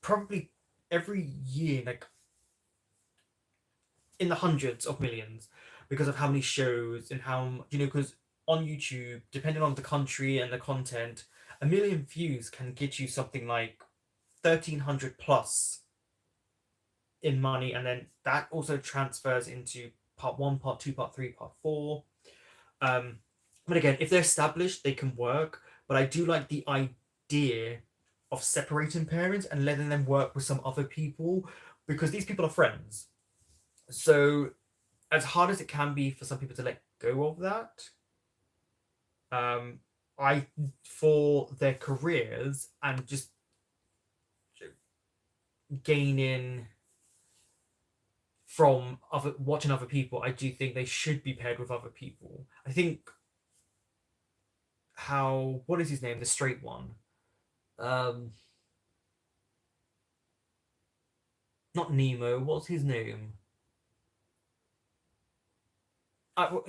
probably every year like in the hundreds of millions because of how many shows and how because on YouTube, depending on the country and the content, a million views can get you something like 1,300 plus in money, and then that also transfers into part one, part two, part three, part four. Um, but again, if they're established, they can work. But I do like the idea of separating parents and letting them work with some other people because these people are friends. So as hard as it can be for some people to let go of that, um, I for their careers and just gaining from other watching other people, I do think they should be paired with other people. I think how what is his name, the straight one? Um, Not Nemo. What's his name?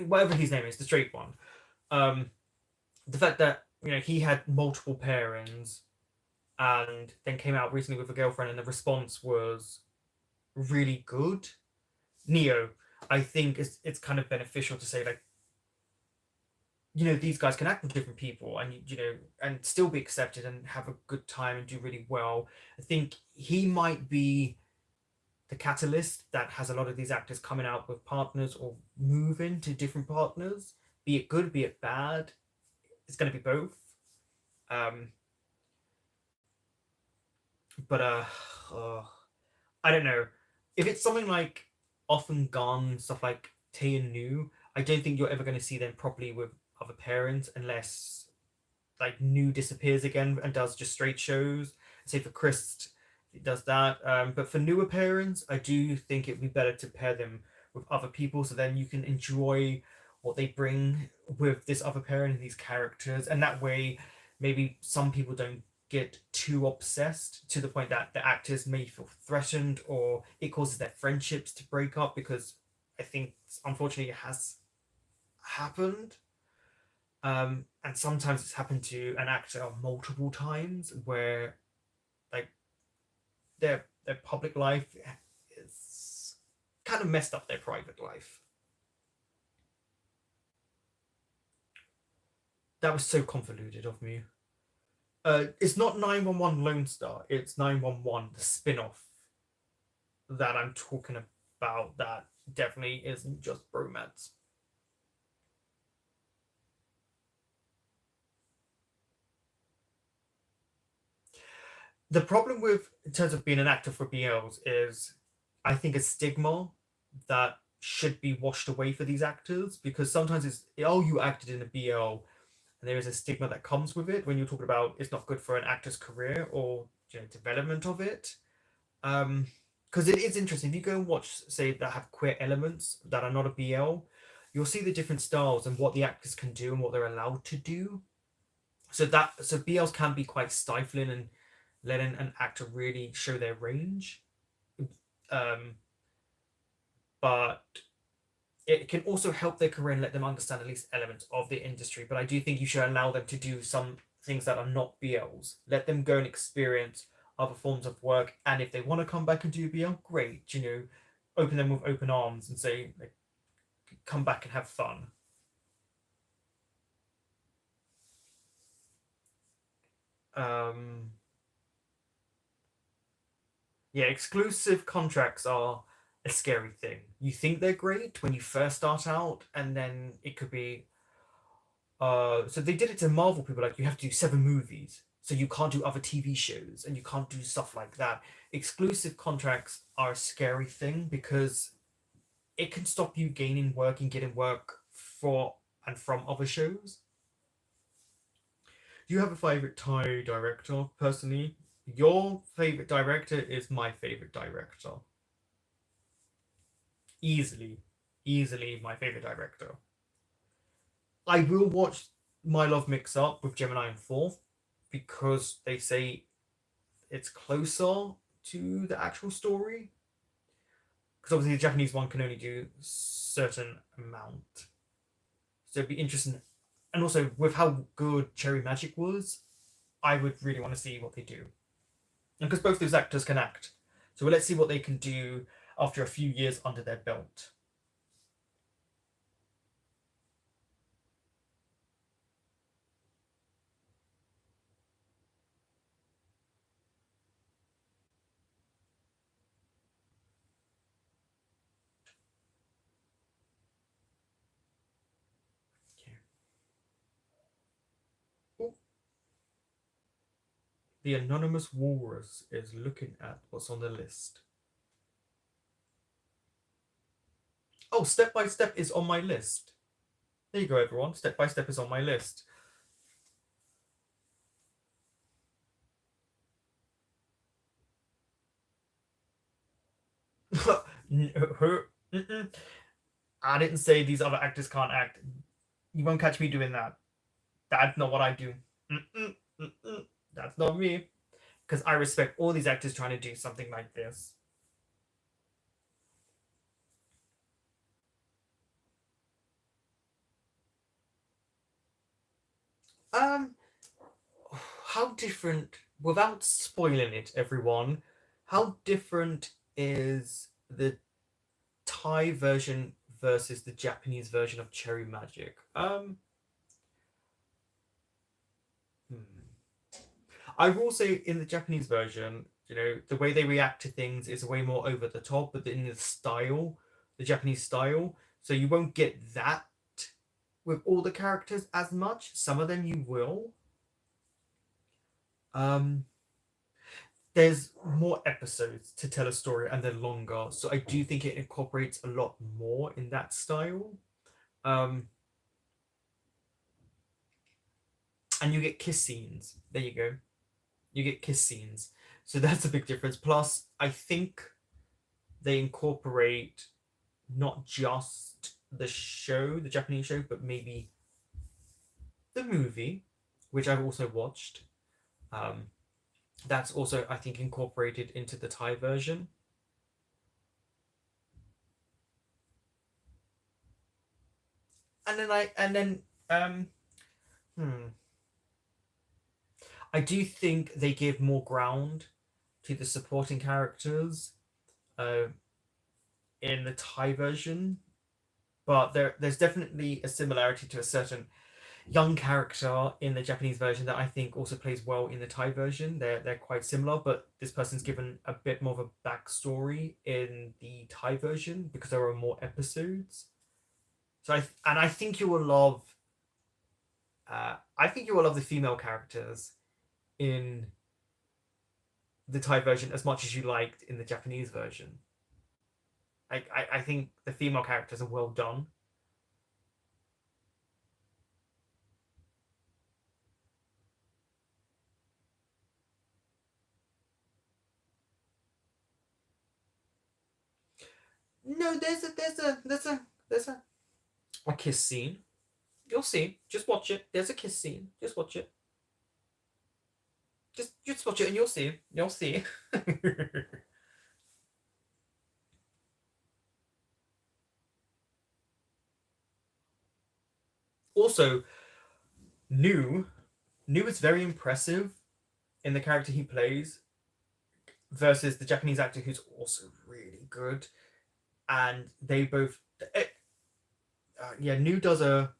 Whatever his name is, the straight one. Um, the fact that he had multiple parents and then came out recently with a girlfriend, and the response was really good. Neo, I think it's kind of beneficial to say like these guys can act with different people and and still be accepted and have a good time and do really well. I think he might be the catalyst that has a lot of these actors coming out with partners or moving to different partners, be it good, be it bad. It's going to be both. Um, but uh, I don't know if it's something like Off and Gone, stuff like Tay and New. I don't think you're ever going to see them properly with other parents unless like New disappears again and does just straight shows. Say for Chris, it does that. But for newer parents, I do think it'd be better to pair them with other people so then you can enjoy what they bring with this other parent and these characters, and that way maybe some people don't get too obsessed to the point that the actors may feel threatened or it causes their friendships to break up, because I think unfortunately it has happened. And sometimes it's happened to an actor multiple times where like their public life is kind of messed up their private life. That was so convoluted of me. It's not 911 Lone Star, it's 911 the spin-off that I'm talking about that definitely isn't just bromance. The problem with in terms of being an actor for BLs is I think a stigma that should be washed away for these actors, because sometimes it's oh you acted in a BL and there is a stigma that comes with it when you're talking about it's not good for an actor's career or development of it. Um, because it is interesting if you go and watch say that have queer elements that are not a BL, you'll see the different styles and what the actors can do and what they're allowed to do. So BLs can be quite stifling and letting an actor really show their range. Um, but it can also help their career and let them understand at least elements of the industry. But I do think you should allow them to do some things that are not BLs. Let them go and experience other forms of work. And if they want to come back and do BL, great. Open them with open arms and say, like, come back and have fun. Um, yeah, exclusive contracts are a scary thing. You think they're great when you first start out, and then it could be so they did it to Marvel people, like you have to do 7 movies, so you can't do other TV shows and you can't do stuff like that. Exclusive contracts are a scary thing because it can stop you gaining work and getting work for and from other shows. Do you have a favorite Thai director personally? Your favorite director is my favorite director. Easily, easily my favorite director. I will watch My Love Mix Up with Gemini and Fourth because they say it's closer to the actual story. Because obviously the Japanese one can only do certain amount, so it'd be interesting. And also with how good Cherry Magic was, I would really want to see what they do. And because both those actors can act, so let's see what they can do after a few years under their belt. The anonymous walrus is looking at what's on the list. Oh, Step by Step is on my list. There you go, everyone. Step by Step is on my list. I didn't say these other actors can't act. You won't catch me doing that. That's not what I do. That's not me. Because I respect all these actors trying to do something like this. Um, how different, without spoiling it, everyone, how different is the Thai version versus the Japanese version of Cherry Magic? Hmm. I will say in the Japanese version, the way they react to things is way more over the top, but in the style, the Japanese style, so you won't get that with all the characters as much. Some of them you will. Um, there's more episodes to tell a story and they're longer, so I do think it incorporates a lot more in that style. Um, and you get kiss scenes. There you go. You get kiss scenes. So that's a big difference. Plus, I think they incorporate not just the show, the Japanese show, but maybe the movie, which I've also watched. Um, that's also, I think, incorporated into the Thai version. And then hmm, I do think they give more ground to the supporting characters uh, in the Thai version, but there's definitely a similarity to a certain young character in the Japanese version that I think also plays well in the Thai version. They're quite similar, but this person's given a bit more of a backstory in the Thai version because there are more episodes. I think you will love. I think you will love the female characters in the Thai version as much as you liked in the Japanese version. I think the female characters are well done. No, there's a kiss scene. You'll see. Just watch it. There's a kiss scene. Just watch it. Just watch it and you'll see. You'll see. Also, New New is very impressive in the character he plays versus the Japanese actor who's also really good. And they both, yeah, New does a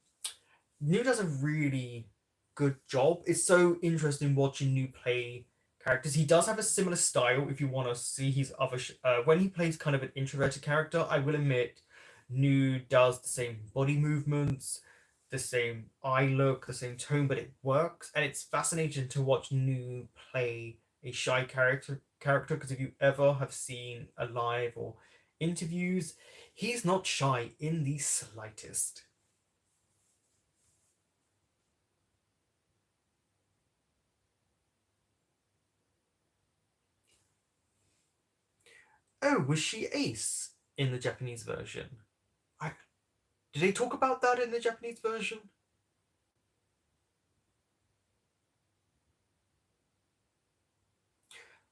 really good job. It's so interesting watching New play characters. He does have a similar style. If you want to see his other, when he plays kind of an introverted character, I will admit, New does the same body movements, the same eye look, the same tone, but it works, and it's fascinating to watch New play a shy character because if you ever have seen a live or interviews, he's not shy in the slightest. Oh, was she Ace in the Japanese version? I Did they talk about that in the Japanese version?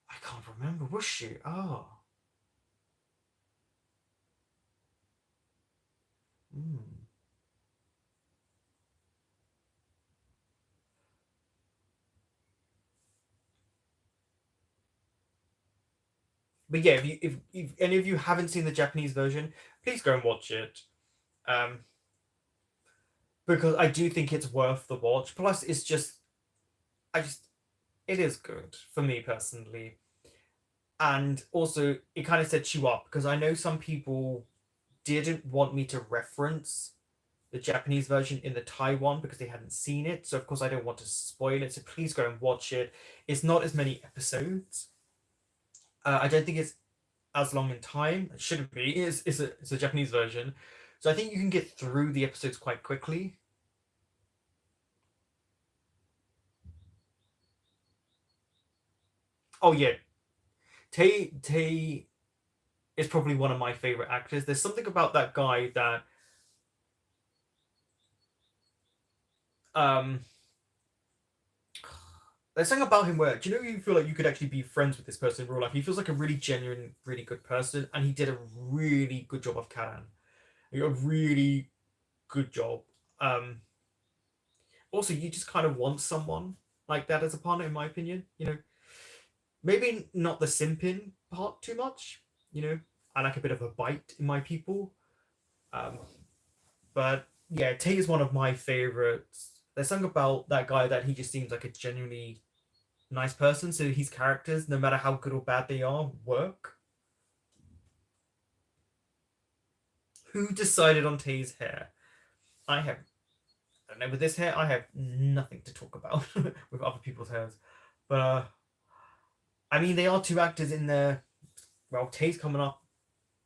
I can't remember. Was she? Oh. Hmm. But yeah, if any of you haven't seen the Japanese version, please go and watch it. Um, because I do think it's worth the watch. Plus, I just, it is good for me personally. And also, it kind of sets you up because I know some people didn't want me to reference the the Japanese version in the Taiwan because they hadn't seen it. So of course I don't want to spoil it. So please go and watch it. It's not as many episodes. I don't think it's as long in time. It shouldn't be. It's a Japanese version. So I think you can get through the episodes quite quickly. Oh yeah, Tay is probably one of my favorite actors. There's something about that guy that um there's something about him where, do you know, you feel like you could actually be friends with this person in real life. He feels like a really genuine, really good person, and he did a really good job of Karan. A really good job. Um, Also, you just kind of want someone like that as a partner, in my opinion. Maybe not the simping part too much. I like a bit of a bite in my people. Um, but yeah, Tay is one of my favorites. There's something about that guy that he just seems like a genuinely nice person. So his characters, no matter how good or bad they are, work. Who decided on Tay's hair? I have, I don't know, with this hair, I have nothing to talk about with other people's hairs. But I mean, they are two actors in their, well, Tay's coming up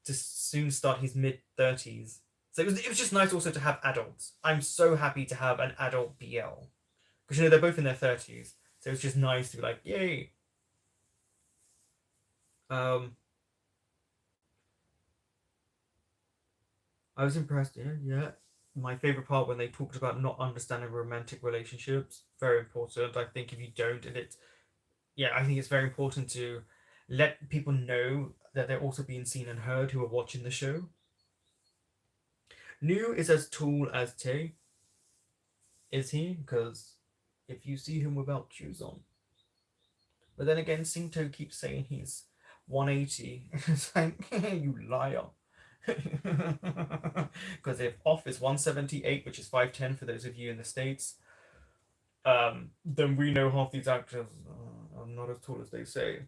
to soon start his mid 30s. So it was just nice also to have adults. I'm so happy to have an adult BL. Because they're both in their 30s. So it's just nice to be like, yay. Um I was impressed, yeah, yeah. My favorite part when they talked about not understanding romantic relationships, very important. I think if you don't, and it's yeah, I think it's very important to let people know that they're also being seen and heard who are watching the show. New is as tall as Tay, is he? Because if you see him without shoes on. But then again, Sinto keeps saying he's 180. It's like, you liar. Because if off is 178, which is 5'10 for those of you in the States, then we know half these actors are not as tall as they say.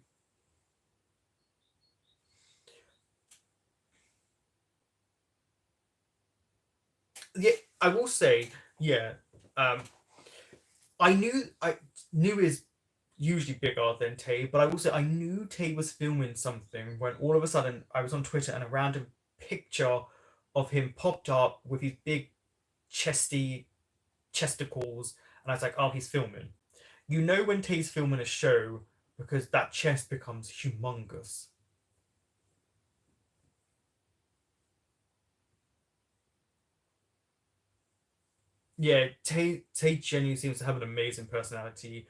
Yeah, I will say, yeah, um, I knew is usually bigger than Tay, but I will say I knew Tay was filming something when all of a sudden I was on Twitter and a random picture of him popped up with his big chesty chesticles, and I was like, oh, he's filming. You know when Tay's filming a show because that chest becomes humongous. Yeah, Tay genuinely seems to have an amazing personality.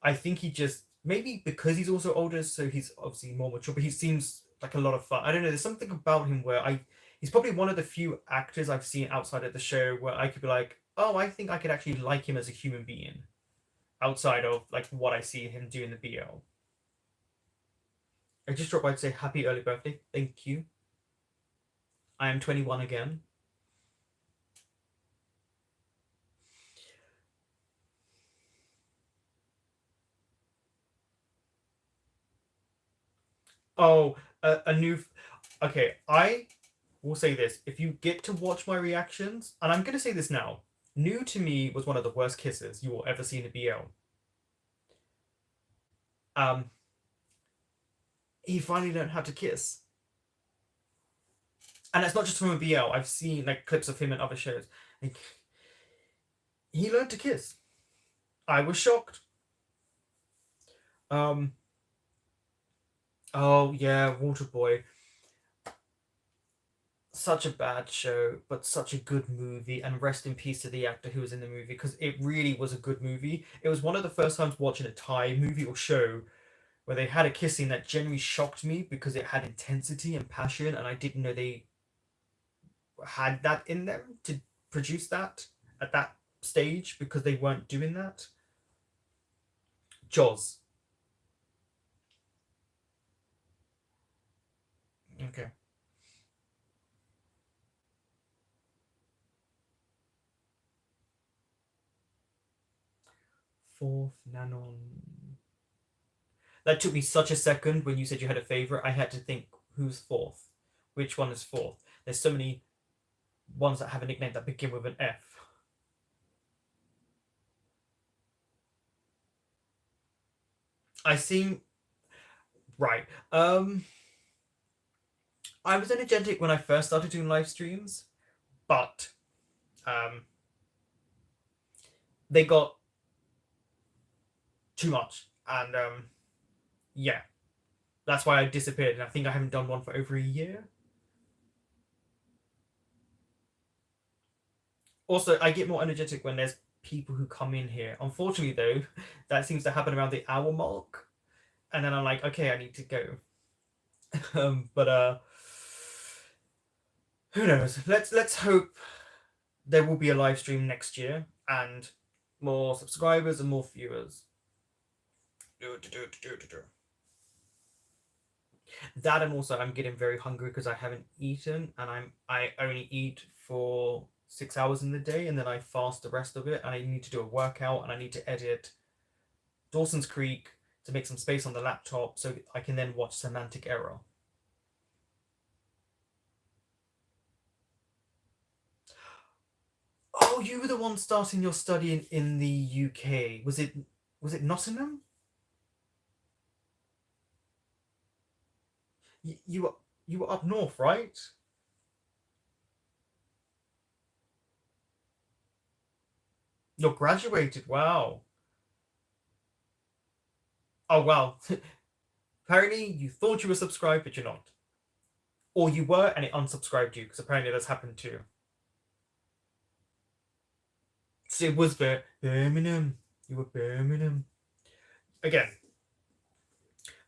I think he just maybe because he's also older, so he's obviously more mature, but he seems like a lot of fun. I don't know, there's something about him where I he's probably one of the few actors I've seen outside of the show where I could be like, oh, I think I could actually like him as a human being outside of like what I see him do in the BL. I just dropped by to say happy early birthday. Thank you. I am 21 again. Oh, a new. Okay, I will say this. If you get to watch my reactions, and I'm going to say this now, new to me was one of the worst kisses you will ever see in a BL. Um, he finally learned how to kiss. And it's not just from a BL. I've seen like clips of him in other shows. Like, he learned to kiss. I was shocked. Um, oh yeah, Waterboy. Such a bad show, but such a good movie. And rest in peace to the actor who was in the movie because it really was a good movie. It was one of the first times watching a Thai movie or show where they had a kissing that genuinely shocked me because it had intensity and passion, and I didn't know they had that in them to produce that at that stage because they weren't doing that. Jaws. Okay. Fourth Nanon. That took me such a second when you said you had a favorite. I had to think who's fourth, which one is fourth. There's so many. ones that have a nickname that begin with an F. I seem right. I was energetic when I first started doing live streams, but um, they got too much, and yeah, that's why I disappeared. And I think I haven't done one for over a year. Also, I get more energetic when there's people who come in here. Unfortunately, though, that seems to happen around the hour mark, and then I'm like, okay, I need to go. But who knows? Let's hope there will be a live stream next year and more subscribers and more viewers. That, and also I'm getting very hungry because I haven't eaten, and I only eat for 6 hours in the day, and then I fast the rest of it, and I need to do a workout, and I need to edit Dawson's Creek to make some space on the laptop so I can then watch Semantic Error. Oh, you were the one starting your study in the UK. Was it Nottingham? You were up north, right? You're graduated. Wow. Oh wow. Apparently you thought you were subscribed, but you're not. Or you were and it unsubscribed you, because apparently that's happened too. So it was Birmingham. You were Birmingham. Again,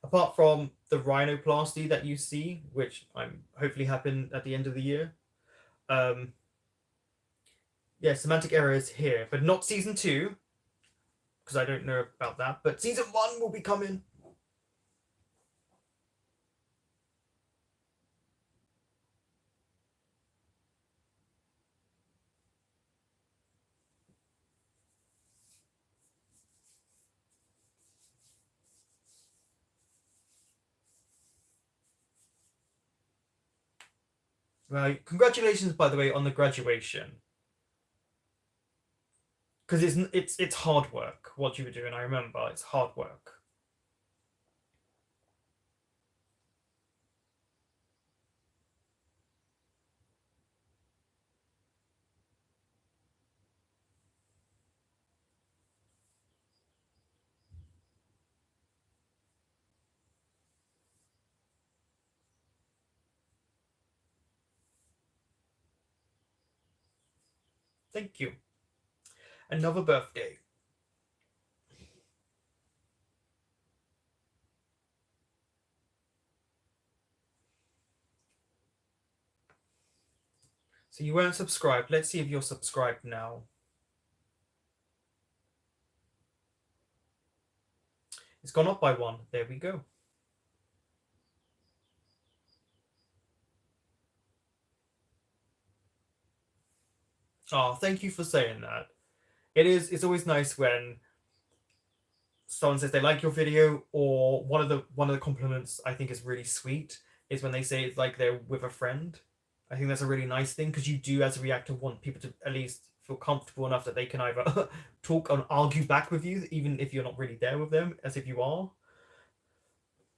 apart from the rhinoplasty that you see, which I'm hopefully happen at the end of the year. Um yeah, Semantic Error is here, but not season 2, because I don't know about that. But season 1 will be coming. Right. Congratulations, by the way, on the graduation. Because it's hard work what you were doing. I remember it's hard work. Thank you. Another birthday. So you weren't subscribed. Let's see if you're subscribed now. It's gone up by 1. There we go. Oh, thank you for saying that. It's always nice when someone says they like your video, or one of the compliments I think is really sweet is when they say it's like they're with a friend. I think that's a really nice thing, because you do, as a reactor, want people to at least feel comfortable enough that they can either talk and argue back with you, even if you're not really there with them, as if you are.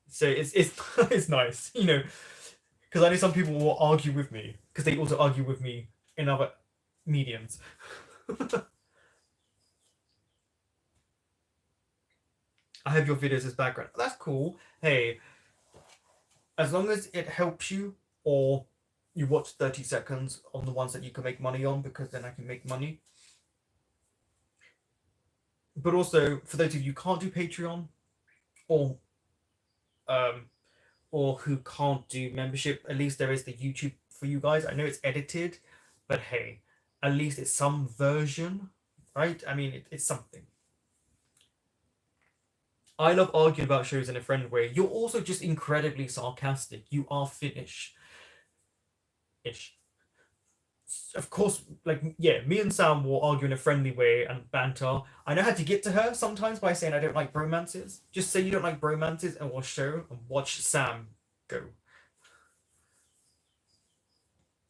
So it's it's nice, because I know some people will argue with me because they also argue with me in other mediums. I have your videos as background. That's cool. Hey, as long as it helps you, or you watch 30 seconds on the ones that you can make money on, because then I can make money. But also, for those of you who can't do Patreon, or um or who can't do membership, at least there is the YouTube for you guys. I know it's edited, but hey, at least it's some version, right? I mean, it's something. I love arguing about shows in a friend way. You're also just incredibly sarcastic. You are Finnish ish. Of course, like, yeah, me and Sam will argue in a friendly way and banter. I know how to get to her sometimes by saying I don't like bromances. Just say you don't like bromances, and we'll show and watch Sam go.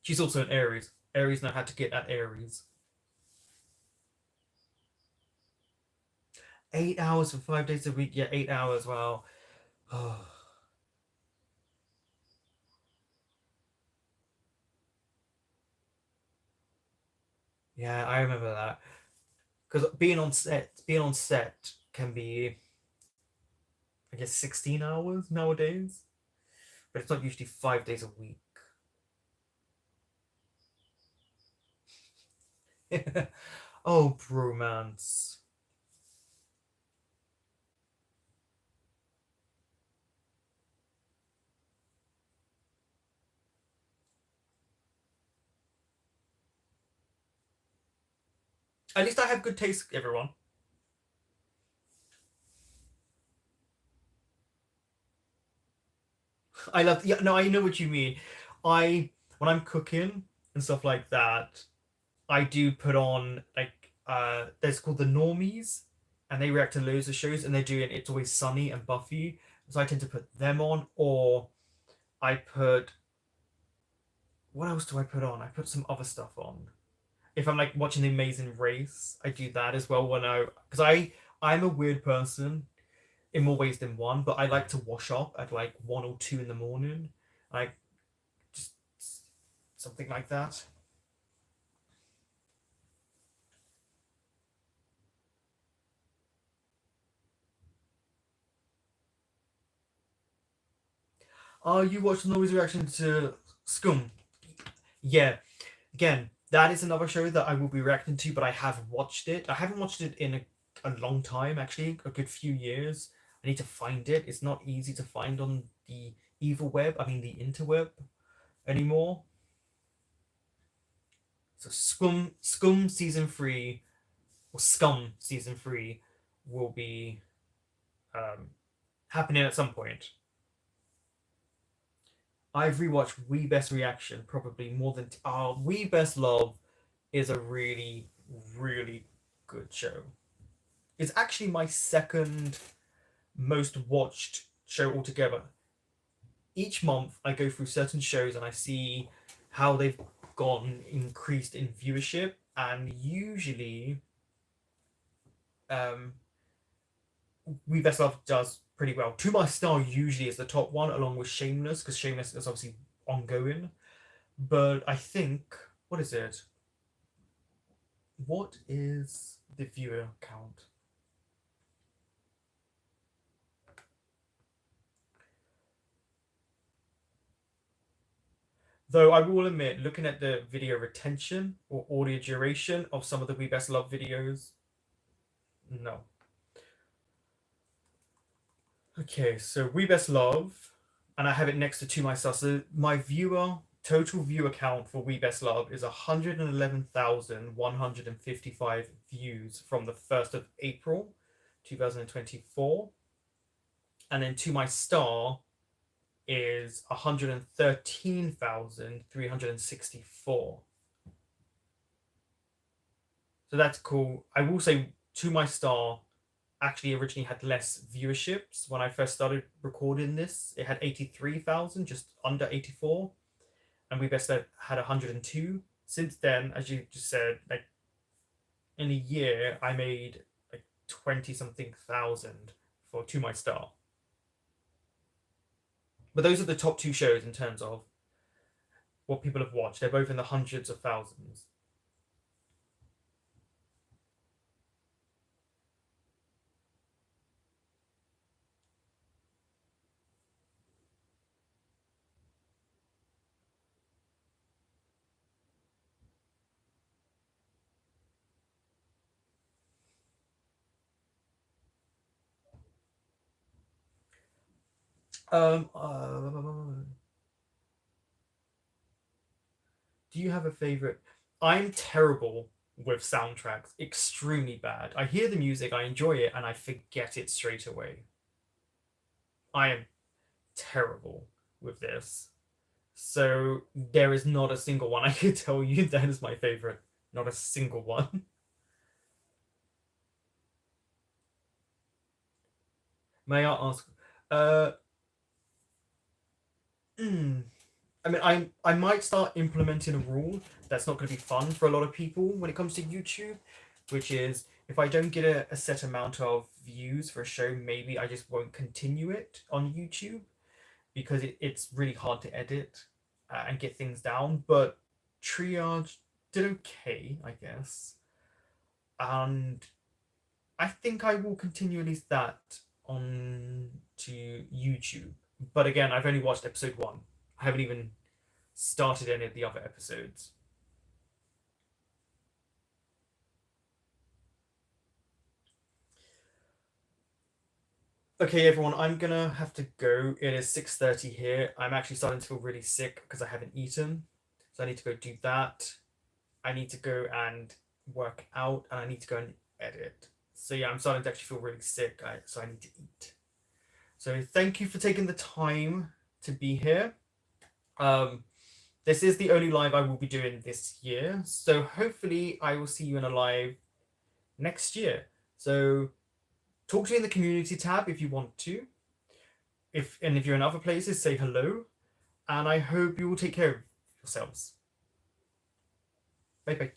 She's also an Aries. Aries know how to get at Aries. 8 hours for 5 days a week. Yeah, 8 hours. Wow. Oh, yeah, I remember that. Because being on set can be, I guess, 16 hours nowadays, but it's not usually 5 days a week. Oh, bromance. At least I have good taste, everyone. I love. Yeah, no, I know what you mean. I when I'm cooking and stuff like that, I do put on like there's called the Normies, and they react to loads of shows, and they're doing It's Always Sunny and Buffy, so I tend to put them on, or I put what else do I put on? I put some other stuff on. If I'm like watching The Amazing Race, I do that as well when I because I'm a weird person in more ways than one, but I like to wash up at like 1 or 2 in the morning, like just something like that. Oh, you watched Norway's reaction to Scum? Yeah, again, that is another show that I will be reacting to, but I have watched it. I haven't watched it in a long time, actually, a good few years. I need to find it. It's not easy to find on the evil web, I mean the interweb anymore. So Scum season three or Scum season three will be um, happening at some point. I've rewatched We Best Reaction probably more than We Best Love is a really really good show. It's actually my second most watched show altogether. Each month I go through certain shows and I see how they've gone increased in viewership, and usually um We Best Love does pretty well. To My Star usually is the top one, along with Shameless, because Shameless is obviously ongoing. But I think what is it? What is the viewer count? Though I will admit, looking at the video retention or audio duration of some of the We Best Love videos, no. Okay, so We Best Love, and I have it next to My Star. So my total viewer count for We Best Love is 111,155 views from the 1st of April 2024. And then To My Star is 113,364. So that's cool. I will say To My Star actually originally had less viewerships when I first started recording this. It had 83,000, just under 84, and We Best had 102. Since then, as you just said, like in a year, I made like 20 something thousand for To My Star. But those are the top two shows in terms of what people have watched. They're both in the hundreds of thousands. Um, uh, do you have a favorite? I'm terrible with soundtracks, extremely bad. I hear the music, I enjoy it, and I forget it straight away. I am terrible with this. So there is not a single one I could tell you that is my favorite. Not a single one. May I ask? Uh, mm, I mean, I might start implementing a rule that's not going to be fun for a lot of people when it comes to YouTube, which is if I don't get a set amount of views for a show, maybe I just won't continue it on YouTube because it's really hard to edit and get things down. But Triage did okay, I guess, and I think I will continue at least that on to YouTube. But again, I've only watched episode one. I haven't even started any of the other episodes. Okay, everyone, I'm gonna have to go. It is 6:30 here. I'm actually starting to feel really sick because I haven't eaten. So I need to go do that. I need to go and work out and I need to go and edit. So yeah, I'm starting to actually feel really sick. So I need to eat. So thank you for taking the time to be here. Um, this is the only live I will be doing this year. So hopefully I will see you in a live next year. So talk to me in the community tab if you want to. If you're in other places, say hello. And I hope you will take care of yourselves. Bye bye.